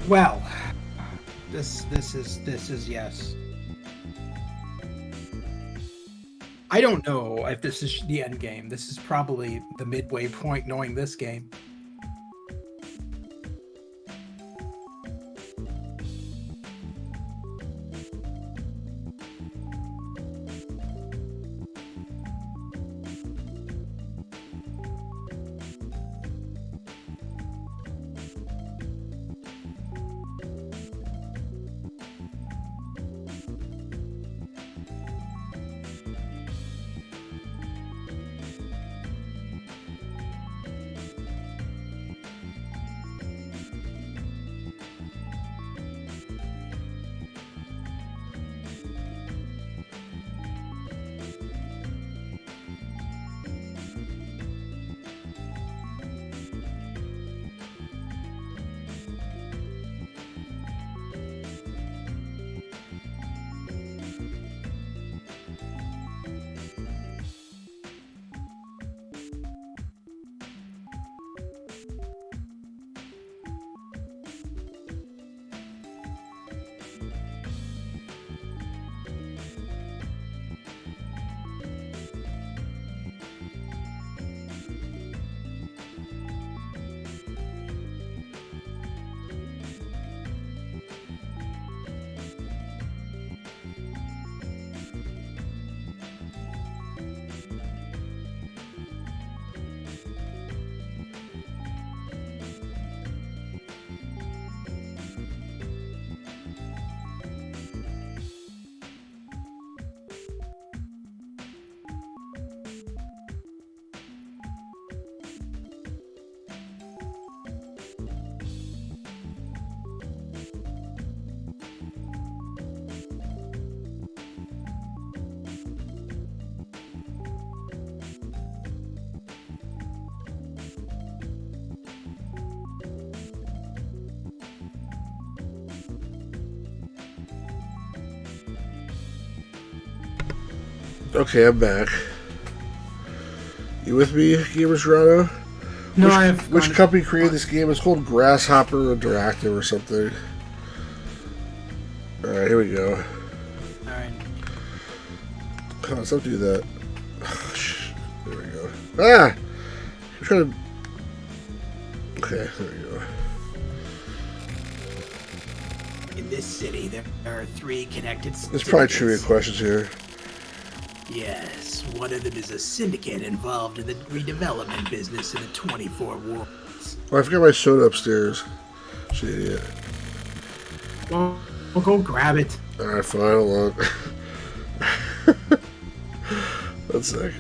Well, this is yes. I don't know if this is the end game. This is probably the midway point knowing this game. Okay, I'm back. You with me, Gamers Grotto? No, which company created this game? It's called Grasshopper Interactive or something. Alright, here we go. Alright. Come on, stop doing that. Oh, there we go. Ah! I'm trying to... Okay, there we go. In this city, there are 3 connected There's probably trivia questions here. Yes, one of them is a syndicate involved in the redevelopment business in the 24 worlds. Oh, I forgot my soda upstairs. Shit, idiot. Well, go grab it. Alright, fine, hold on. 1 sec.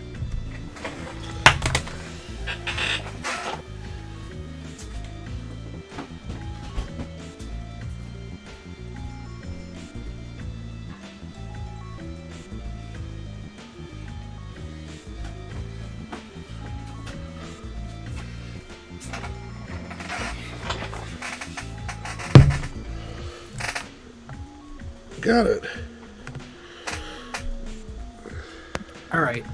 Got it. All right.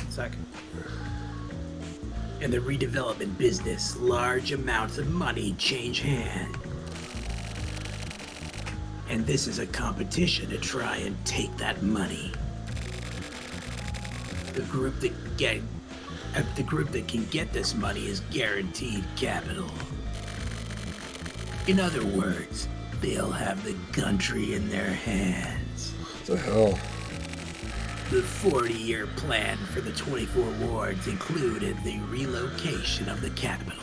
Second. In the redevelopment business, large amounts of money change hands. And this is a competition to try and take that money. The group that can get this money is guaranteed capital. In other words, they'll have the country in their hands. What the hell? The 40-year plan for the 24 wards included the relocation of the capital.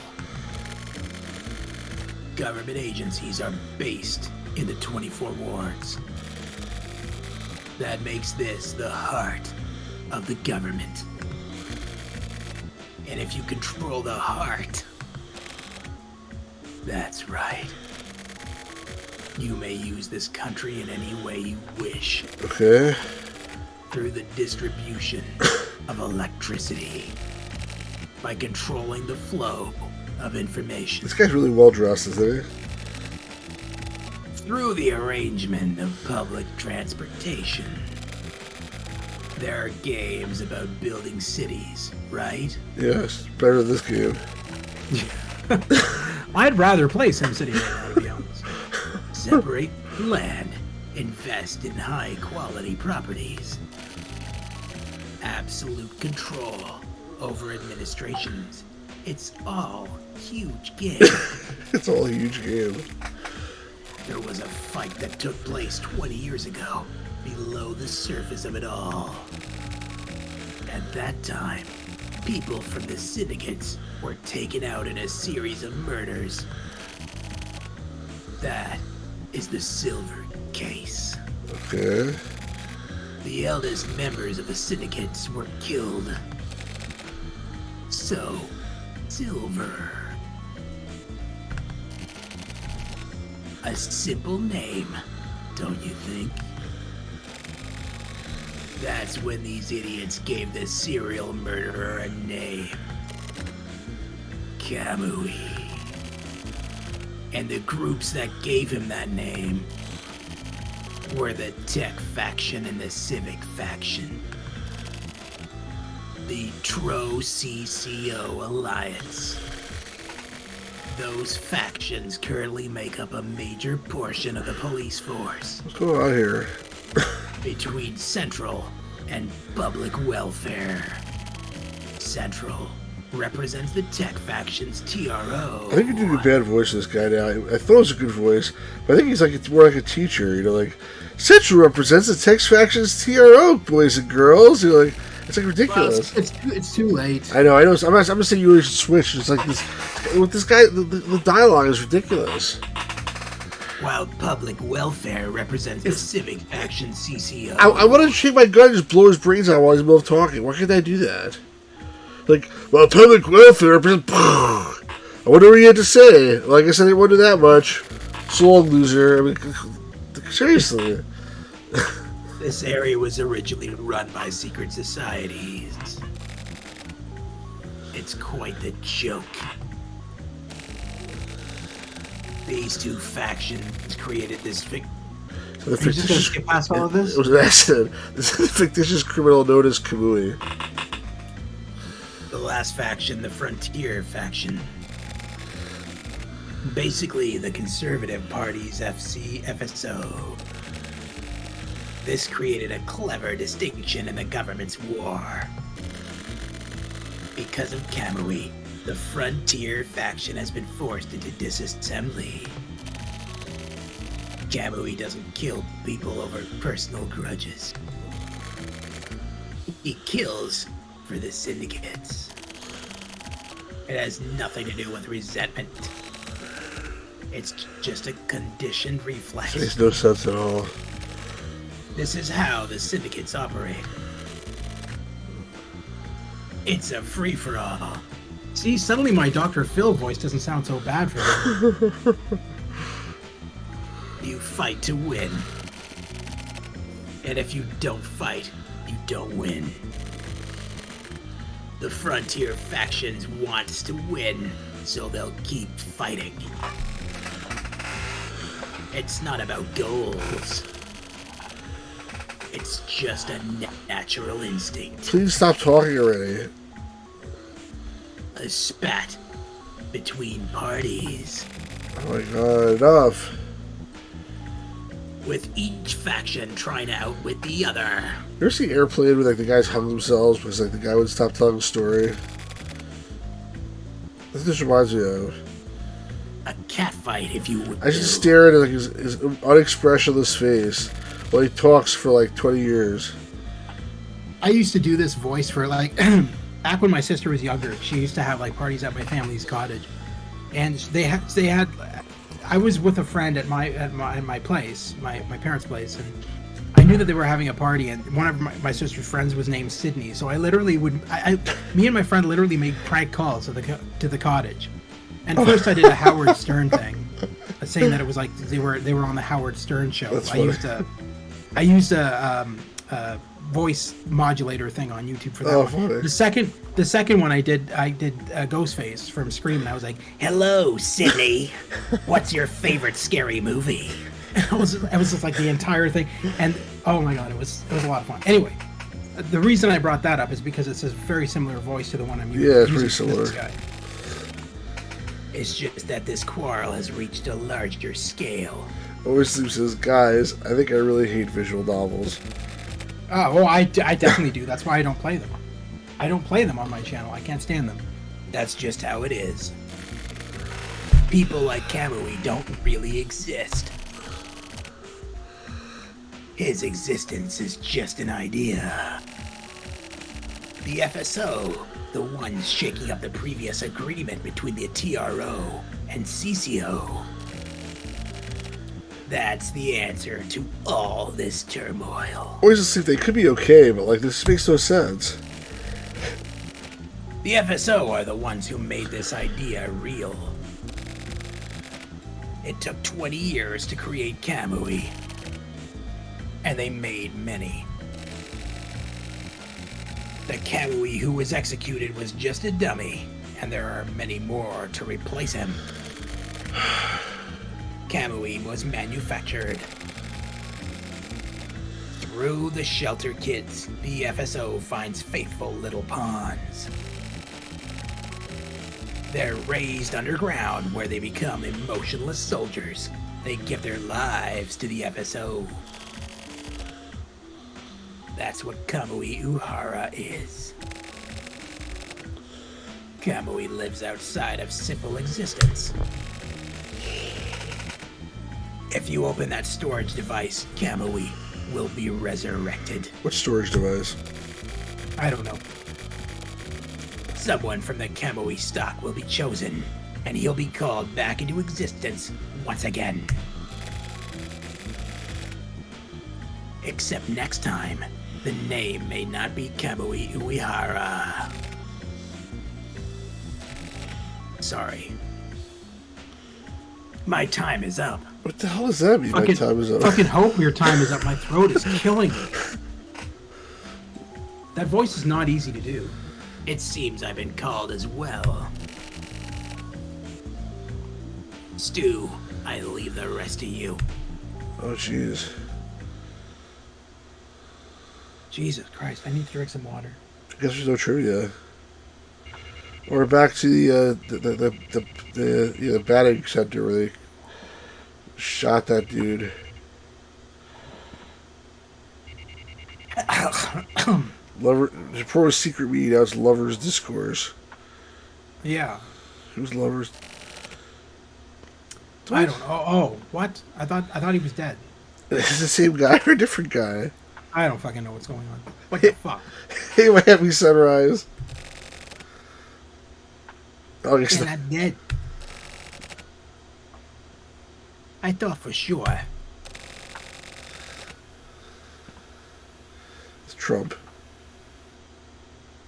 Government agencies are based in the 24 wards. That makes this the heart of the government. And if you control the heart, that's right. You may use this country in any way you wish. Okay. Through the distribution of electricity. By controlling the flow of information. This guy's really well dressed, isn't he? Through the arrangement of public transportation. There are games about building cities, right? Yes, better than this game. I'd rather play SimCity right now, to be honest. Separate land. Invest in high-quality properties. Absolute control over administrations. It's all huge game. It's all a huge game. There was a fight that took place 20 years ago, below the surface of it all. At that time, people from the syndicates were taken out in a series of murders. That is the Silver Case. Okay. The eldest members of the syndicates were killed. So, Silver. A simple name, don't you think? That's when these idiots gave the serial murderer a name. Kamui. And the groups that gave him that name were the Tech Faction and the Civic Faction. The Tro CCO Alliance. Those factions currently make up a major portion of the police force. What's going on here? Between Central and Public Welfare. Central represents the Tech Faction's TRO. I think you're doing a bad voice of this guy now. I thought it was a good voice, but I think he's like, it's more like a teacher, you know, like, Central represents the Tech Faction's TRO, boys and girls. You know, like, it's like ridiculous. Well, it's too late. I know. I'm gonna say you always should switch. It's like this with this guy. The dialogue is ridiculous. While Public Welfare represents the Civic Faction CCO. I want to shake my gun and just blow his brains out while he's in the middle of talking. Why can't I do that? Like, well, Public Welfare represents. I wonder what he had to say. Like I said, I didn't want to do that much. So long, loser. I mean, seriously. This area was originally run by secret societies. It's quite the joke. These two factions created this So the Are you just gonna skip past all of this? It was an accident. This is a fictitious criminal known as Kamui. The last faction, the Frontier faction. Basically, the Conservative Party's FSO. This created a clever distinction in the government's war. Because of Kamui, the Frontier faction has been forced into disassembly. Kamui doesn't kill people over personal grudges. He kills for the syndicates. It has nothing to do with resentment. It's just a conditioned reflex. It makes no sense at all. This is how the syndicates operate. It's a free-for-all. See, suddenly my Dr. Phil voice doesn't sound so bad for me. You fight to win. And if you don't fight, you don't win. The Frontier factions wants to win, so they'll keep fighting. It's not about goals. It's just a natural instinct. Please stop talking already. A spat between parties. Oh my god, enough. With each faction trying to outwit the other. You ever see Airplane where like the guys hung themselves because like the guy would stop telling the story? That's what this reminds me of. A catfight, if you would. I just stare at like his unexpressionless face while he talks for like 20 years. I used to do this voice for like back when my sister was younger. She used to have like parties at my family's cottage, and they had. I was with a friend at my place, my parents' place, and I knew that they were having a party, and one of my sister's friends was named Sydney. So I literally me and my friend literally made prank calls to the cottage. And first I did a Howard Stern thing, saying that it was like they were on the Howard Stern show. That's I used a voice modulator thing on YouTube for that. Oh, one. funny. The second one I did Ghostface from Scream, and I was like, Hello, Sydney. What's your favorite scary movie? it was just like the entire thing, and oh my god, it was a lot of fun. Anyway, the reason I brought that up is because it's a very similar voice to the one I'm using. Yeah, it's pretty similar. This guy. It's just that this quarrel has reached a larger scale. Always says, guys, I think I really hate visual novels. Oh, well, I definitely do. That's why I don't play them. I don't play them on my channel. I can't stand them. That's just how it is. People like Kamui don't really exist. His existence is just an idea. The FSO, the ones shaking up the previous agreement between the TRO and CCO. That's the answer to all this turmoil. Always just think they could be okay, but like this makes no sense. The FSO are the ones who made this idea real. It took 20 years to create Kamui, and they made many. The Kamui who was executed was just a dummy, and there are many more to replace him. Kamui was manufactured. Through the shelter kids, the FSO finds faithful little pawns. They're raised underground where they become emotionless soldiers. They give their lives to the FSO. That's what Kamui Uhara is. Kamui lives outside of simple existence. If you open that storage device, Kamui will be resurrected. What storage device? I don't know. Someone from the Kamui stock will be chosen, and he'll be called back into existence once again. Except next time, the name may not be Kamui Uehara. Sorry. My time is up. What the hell does that mean? My time is up. Fucking hope your time is up. My throat is killing me. That voice is not easy to do. It seems I've been called as well. Stu, I leave the rest to you. Oh, jeez. Jesus Christ, I need to drink some water. I guess there's no trivia. Or back to the batting center where they shot that dude. Lover before it was secret meeting, now it's lovers discourse. Yeah. Who's lovers? I don't know. Oh, what? I thought he was dead. Is the same guy or a different guy? I don't fucking know what's going on. What the fuck? Hey, Miami Sunrise. Oh, You're not dead. I thought for sure. It's Trump.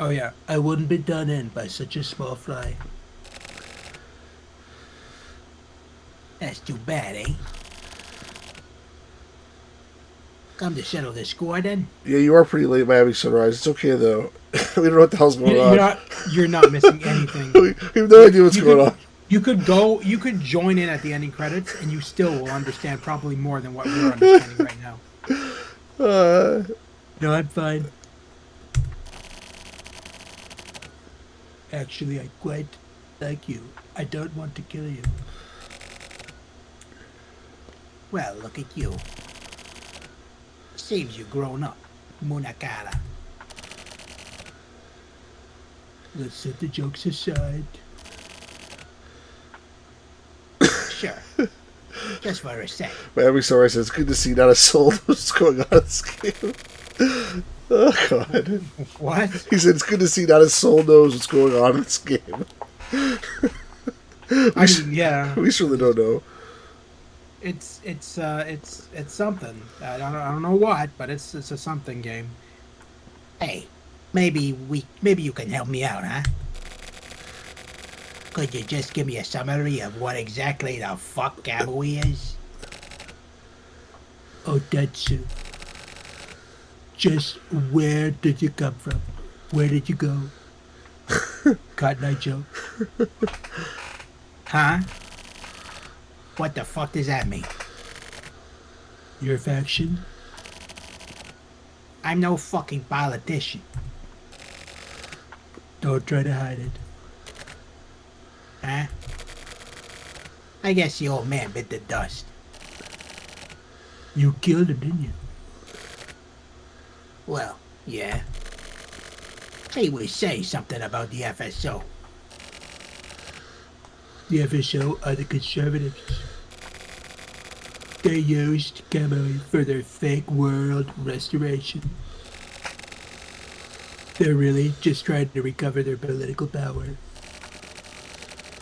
Oh yeah. I wouldn't be done in by such a small fry. That's too bad, eh? Come to settle the score then? Yeah, you are pretty late, Miami Sunrise. It's okay though. We don't know what the hell's going on. You're not missing anything. We have no idea what's going on. You could join in at the ending credits, and you still will understand probably more than what we're understanding right now. No, I'm fine. Actually, I quite like you. I don't want to kill you. Well, look at you. Seems you've grown up, Munakara. Let's set the jokes aside. Sure. Just for a sec. Miami Story says, it's good to see not a soul knows what's going on in this game. Oh, God. What? He said, it's good to see not a soul knows what's going on in this game. I mean, yeah. We certainly don't know. It's something. I don't know what, but it's a something game. Hey, maybe you can help me out, huh? Could you just give me a summary of what exactly the fuck Kamui is? Oh, Otatsu. Just where did you come from? Where did you go? Cotton Eye Joe. Huh? What the fuck does that mean? Your faction? I'm no fucking politician. Don't try to hide it. Huh? I guess the old man bit the dust. You killed him, didn't you? Well, yeah. He would say something about the FSO. The FSO are the conservatives. They used Kamui for their fake world restoration. They're really just trying to recover their political power.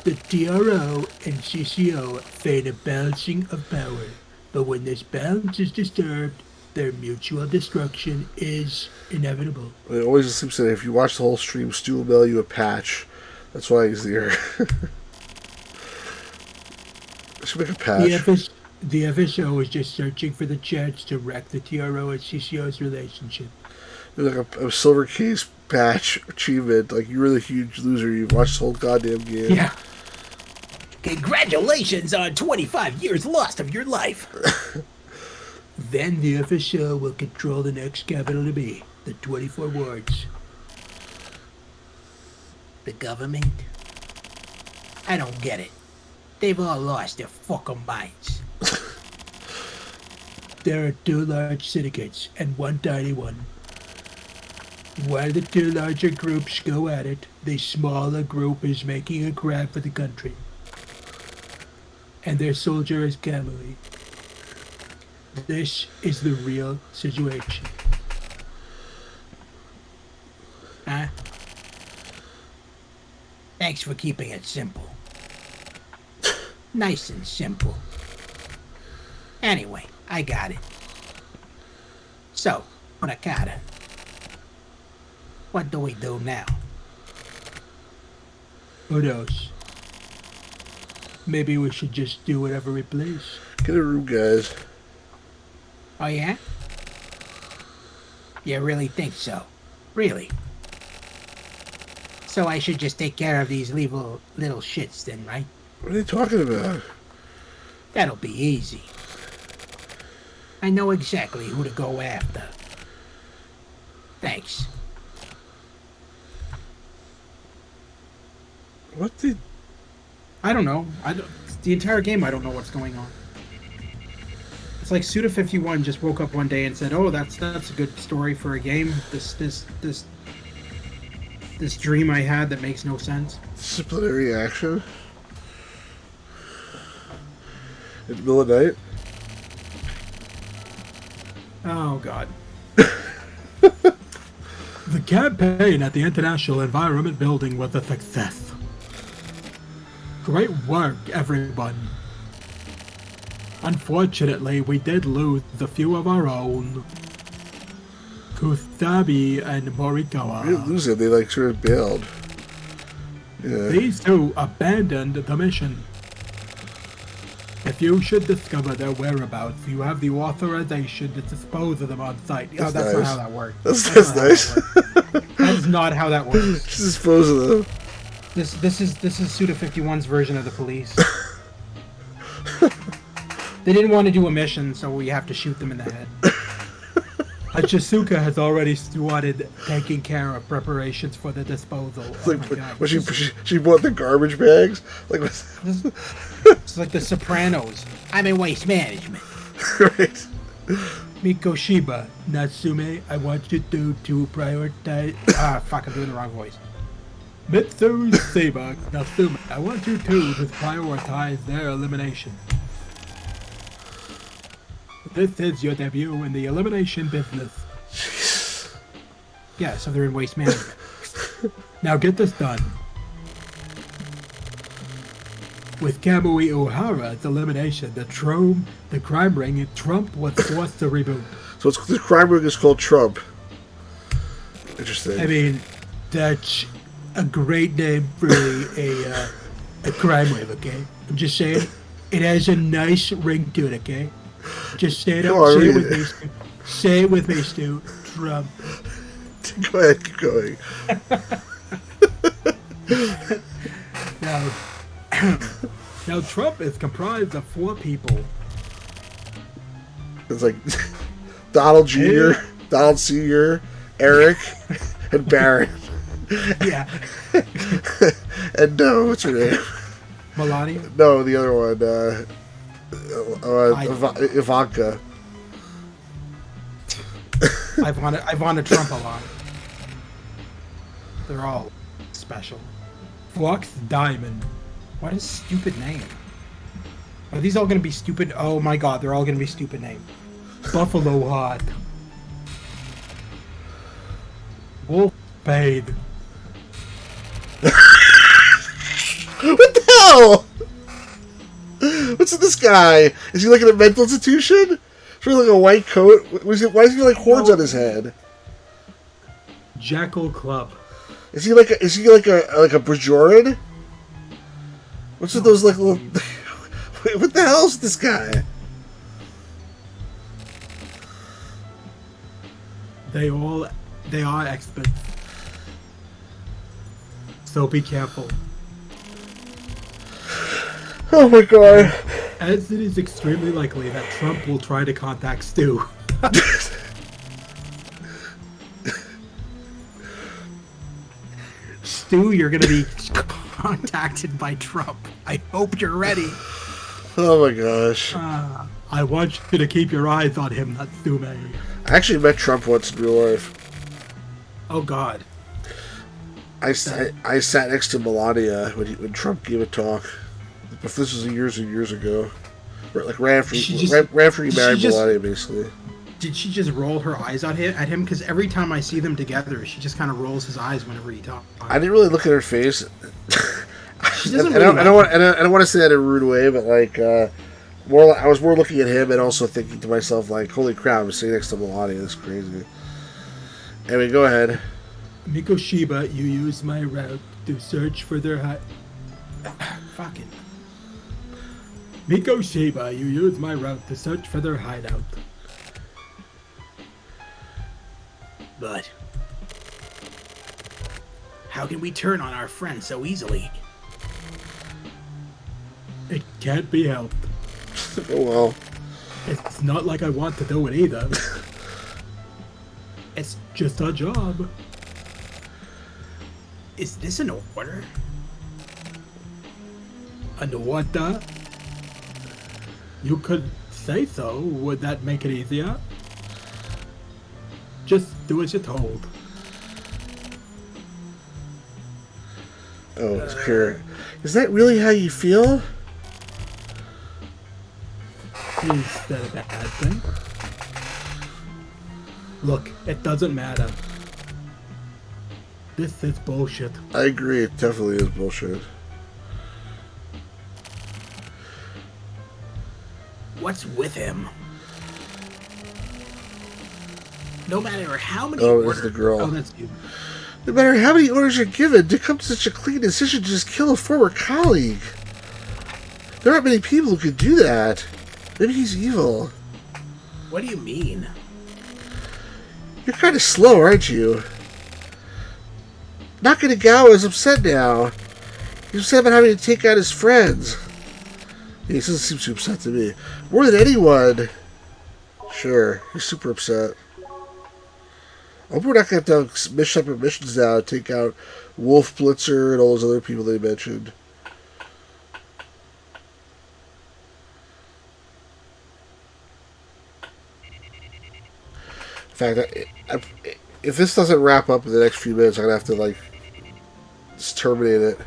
The TRO and CCO feign a balancing of power, but when this balance is disturbed, their mutual destruction is inevitable. It always seems that if you watch the whole stream, Stu will mail you a patch. That's why he's there. I should make a patch. The FSO is just searching for the chance to wreck the TRO and CCO's relationship. There's like a silver case patch achievement. Like, you're the huge loser. You've watched the whole goddamn game. Yeah. Congratulations on 25 years lost of your life. Then the FSO will control the next capital to be, the 24 wards. The government? I don't get it. They've all lost their fucking minds. There are two large syndicates and one tiny one. While the two larger groups go at it, the smaller group is making a grab for the country. And their soldier is Kamui. This is the real situation. Huh? Thanks for keeping it simple. Nice and simple. Anyway, I got it. So, Nakata, what do we do now? Who knows? Maybe we should just do whatever we please. Get a room, guys. Oh yeah? You really think so? Really? So I should just take care of these little shits then, right? What are they talking about? That'll be easy. I know exactly who to go after. Thanks. What the... I don't know. The entire game, I don't know what's going on. It's like Suda51 just woke up one day and said, "Oh, that's a good story for a game. This dream I had that makes no sense." Disciplinary action? In the middle of the night? Oh God. The campaign at the International Environment Building was a success. Great work, everyone. Unfortunately, we did lose a few of our own. Kusabi and Morikawa. We didn't lose it, they like sort of bailed. Yeah. These two abandoned the mission. If you should discover their whereabouts, you have the authorization to dispose of them on site. That's nice. not how that works. That's nice. That is not how that works. Just dispose of them. This is Suda51's version of the police. They didn't want to do a mission, so we have to shoot them in the head. Hachisuka has already started taking care of preparations for the disposal. It's like, when she bought the garbage bags? Like, It's like the Sopranos. I'm in waste management. right. Mikoshiba, Natsume, I want you to prioritize... Fuck, I'm doing the wrong voice. Mitsu Seba, Natsume, I want you two to prioritize their elimination. This is your debut in the elimination business. Yeah, so they're in waste management. Now get this done. With Kamui Ohara's elimination, the crime ring in Trump was forced to reboot. So the crime ring is called Trump. Interesting. I mean, that's a great name for a crime wave, okay? I'm just saying, it has a nice ring to it, okay? Just say it out. Say it with me, Stu. Say it with me, Stu. Trump. Go ahead, keep going. Now, Trump is comprised of 4 people. It's like Donald Jr., Donald Sr., Eric, and Barrett. Yeah. And what's her name? Melania? No, the other one. Ivanka. Ivana Trump along. They're all special. Flux Diamond. What a stupid name. Are these all going to be stupid? Oh my god, they're all going to be stupid names. Buffalo Hot. Wolf Spade. What the hell? What's with this guy? Is he like in a mental institution? He's wearing like a white coat. Why is he like horns on his head? Jackal Club. Is he like a Bajoran? What's with those like little? Wait, what the hell is this guy? They are experts. So be careful. Oh my god. As it is extremely likely that Trump will try to contact Stu. Stu, you're gonna be contacted by Trump. I hope you're ready. Oh my gosh. I want you to keep your eyes on him, not Stu May. I actually met Trump once in real life. Oh god. I sat next to Melania when Trump gave a talk. But this was years and years ago. Like ran for married Melania, basically. Did she just roll her eyes at him? Because every time I see them together, she just kind of rolls his eyes whenever he talks. I didn't really look at her face. She doesn't I don't want to say that in a rude way, but like, I was more looking at him and also thinking to myself, like, holy crap, I'm sitting next to Melania. That's crazy. Anyway, go ahead. Miko Shiba, you use my route to search for their fucking. Miko Shiba, you use my route to search for their hideout. But how can we turn on our friend so easily? It can't be helped. Oh well. It's not like I want to do it either. It's just a job. Is this an order? An order? You could say so. Would that make it easier? Just do as you're told. Oh, it's clear. Is that really how you feel? Is that a bad thing? Look, it doesn't matter. This is bullshit. I agree. It definitely is bullshit. What's with him? No matter how many Oh, orders... it's the girl. Oh, that's you. No matter how many orders are given, to come to such a clean decision to just kill a former colleague. There aren't many people who could do that. Maybe he's evil. What do you mean? You're kind of slow, aren't you? Nakagawa is upset now. He's upset about having to take out his friends. Yeah, he doesn't seem too upset to me. More than anyone. Sure, he's super upset. I hope we're not going to have separate missions now to take out Wolf Blitzer and all those other people they mentioned. In fact, if this doesn't wrap up in the next few minutes, I'm going to have to, like, just terminate it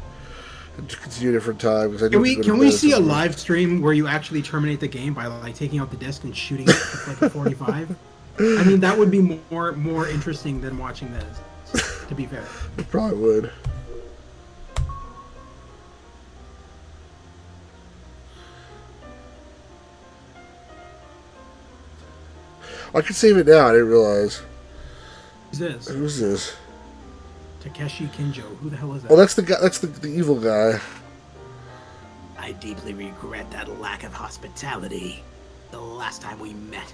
to continue a different time. Can we see a live stream where you actually terminate the game by like taking out the disc and shooting it with like a 45? I mean, that would be more interesting than watching this. To be fair, it probably would. I could save it now. I didn't realize. Who's this? Who's this? Takeshi Kinjo. Who the hell is that? Oh, that's the guy. That's the evil guy. I deeply regret that lack of hospitality. The last time we met,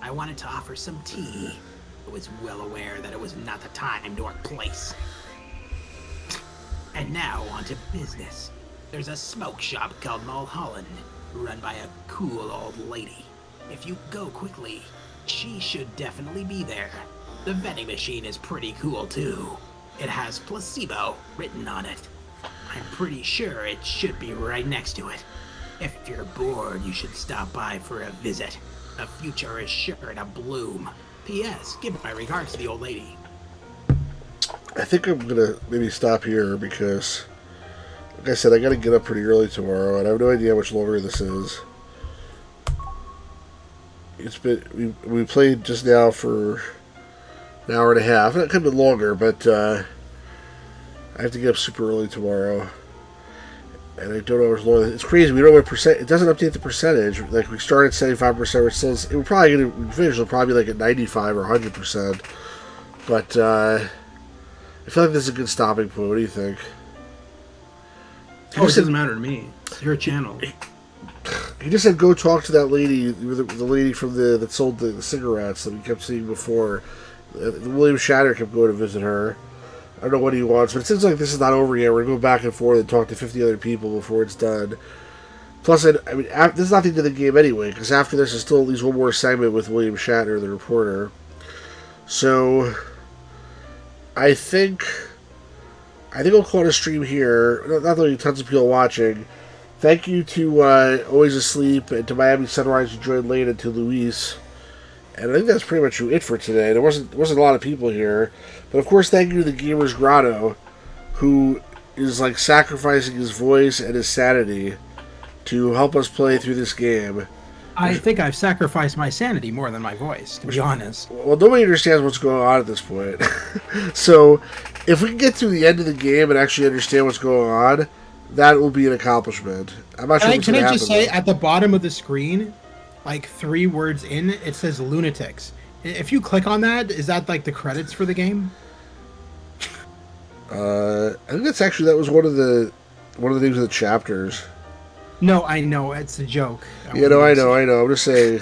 I wanted to offer some tea. I was well aware that it was not the time nor place. And now, on to business. There's a smoke shop called Mulholland, run by a cool old lady. If you go quickly, she should definitely be there. The vending machine is pretty cool too. It has placebo written on it. I'm pretty sure it should be right next to it. If you're bored, you should stop by for a visit. The future is sure to bloom. P.S. Give my regards to the old lady. I think I'm gonna maybe stop here because, like I said, I gotta get up pretty early tomorrow, and I have no idea how much longer this is. It's been we played just now for an hour and a half. It could have been longer, but I have to get up super early tomorrow, and I don't know how much longer. It's crazy. We don't know what percent. It doesn't update the percentage. Like we started 75%. We're still. It would probably gonna finish. It'll probably be like at 95 or 100%. But I feel like this is a good stopping point. What do you think? It doesn't matter to me. It's your channel. He just said, "Go talk to that lady, the lady from that sold the cigarettes that we kept seeing before." William Shatner kept going to visit her. I don't know what he wants, but it seems like this is not over yet. We're going to go back and forth and talk to 50 other people before it's done. Plus, I mean, this is not the end of the game anyway, because after this is still at least one more segment with William Shatner, the reporter. So, I think I'll call it a stream here. Not that there are tons of people watching. Thank you to Always Asleep and to Miami Sunrise who joined late, and to Luis. And I think that's pretty much it for today. There wasn't a lot of people here. But of course, thank you to the Gamers Grotto, who is like sacrificing his voice and his sanity to help us play through this game. I think I've sacrificed my sanity more than my voice, to be honest. Well, nobody understands what's going on at this point. So, if we can get through the end of the game and actually understand what's going on, that will be an accomplishment. I'm not sure what's going to happen. Can I just say, at the bottom of the screen, like 3 words in, it says lunatics. If you click on that, is that like the credits for the game? I think that was one of the names of the chapters. No, I know it's a joke. I know. I'm just saying,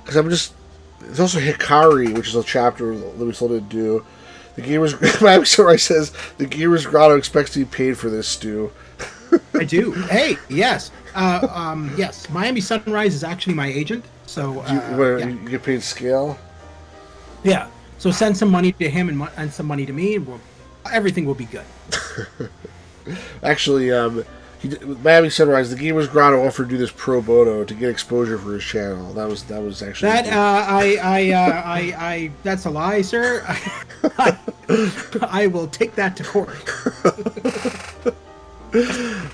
because there's also Hikari, which is a chapter that we still didn't do. The Gamers, my story says the Gamers Grotto expects to be paid for this, Stu. I do. Hey, yes. Yes. Miami Sunrise is actually my agent. So you get paid scale? Yeah. So send some money to him and some money to me, and everything will be good. Actually, Miami Sunrise, the Gamers Grotto offered to do this pro bono to get exposure for his channel. That was actually that's a lie, sir. I will take that to court.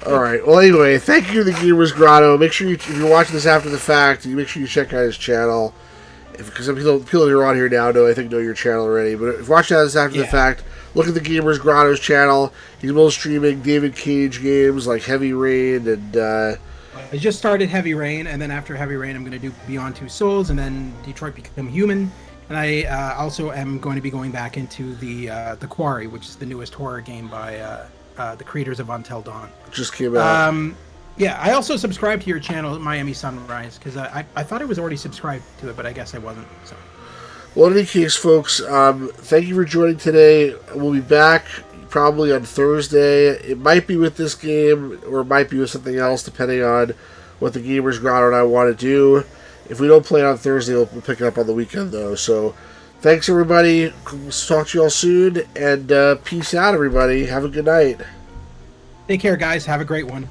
All right. Well, anyway, thank you to the Gamers Grotto. Make sure if you're watching this after the fact, you make sure you check out his channel. Because some people who are on here now know your channel already. But if you're watching this after the fact, look at the Gamers Grotto's channel. He's still streaming David Cage games like Heavy Rain and. I just started Heavy Rain, and then after Heavy Rain, I'm going to do Beyond Two Souls, and then Detroit Become Human. And I also am going to be going back into the Quarry, which is the newest horror game by the creators of Until Dawn. Just came out. Yeah, I also subscribed to your channel, Miami Sunrise, because I thought I was already subscribed to it, but I guess I wasn't. So. Well, in any case, folks, thank you for joining today. We'll be back probably on Thursday. It might be with this game, or it might be with something else, depending on what the Gamers Grotto and I want to do. If we don't play it on Thursday, we'll pick it up on the weekend, though. So, thanks, everybody. Talk to you all soon, and peace out, everybody. Have a good night. Take care, guys. Have a great one.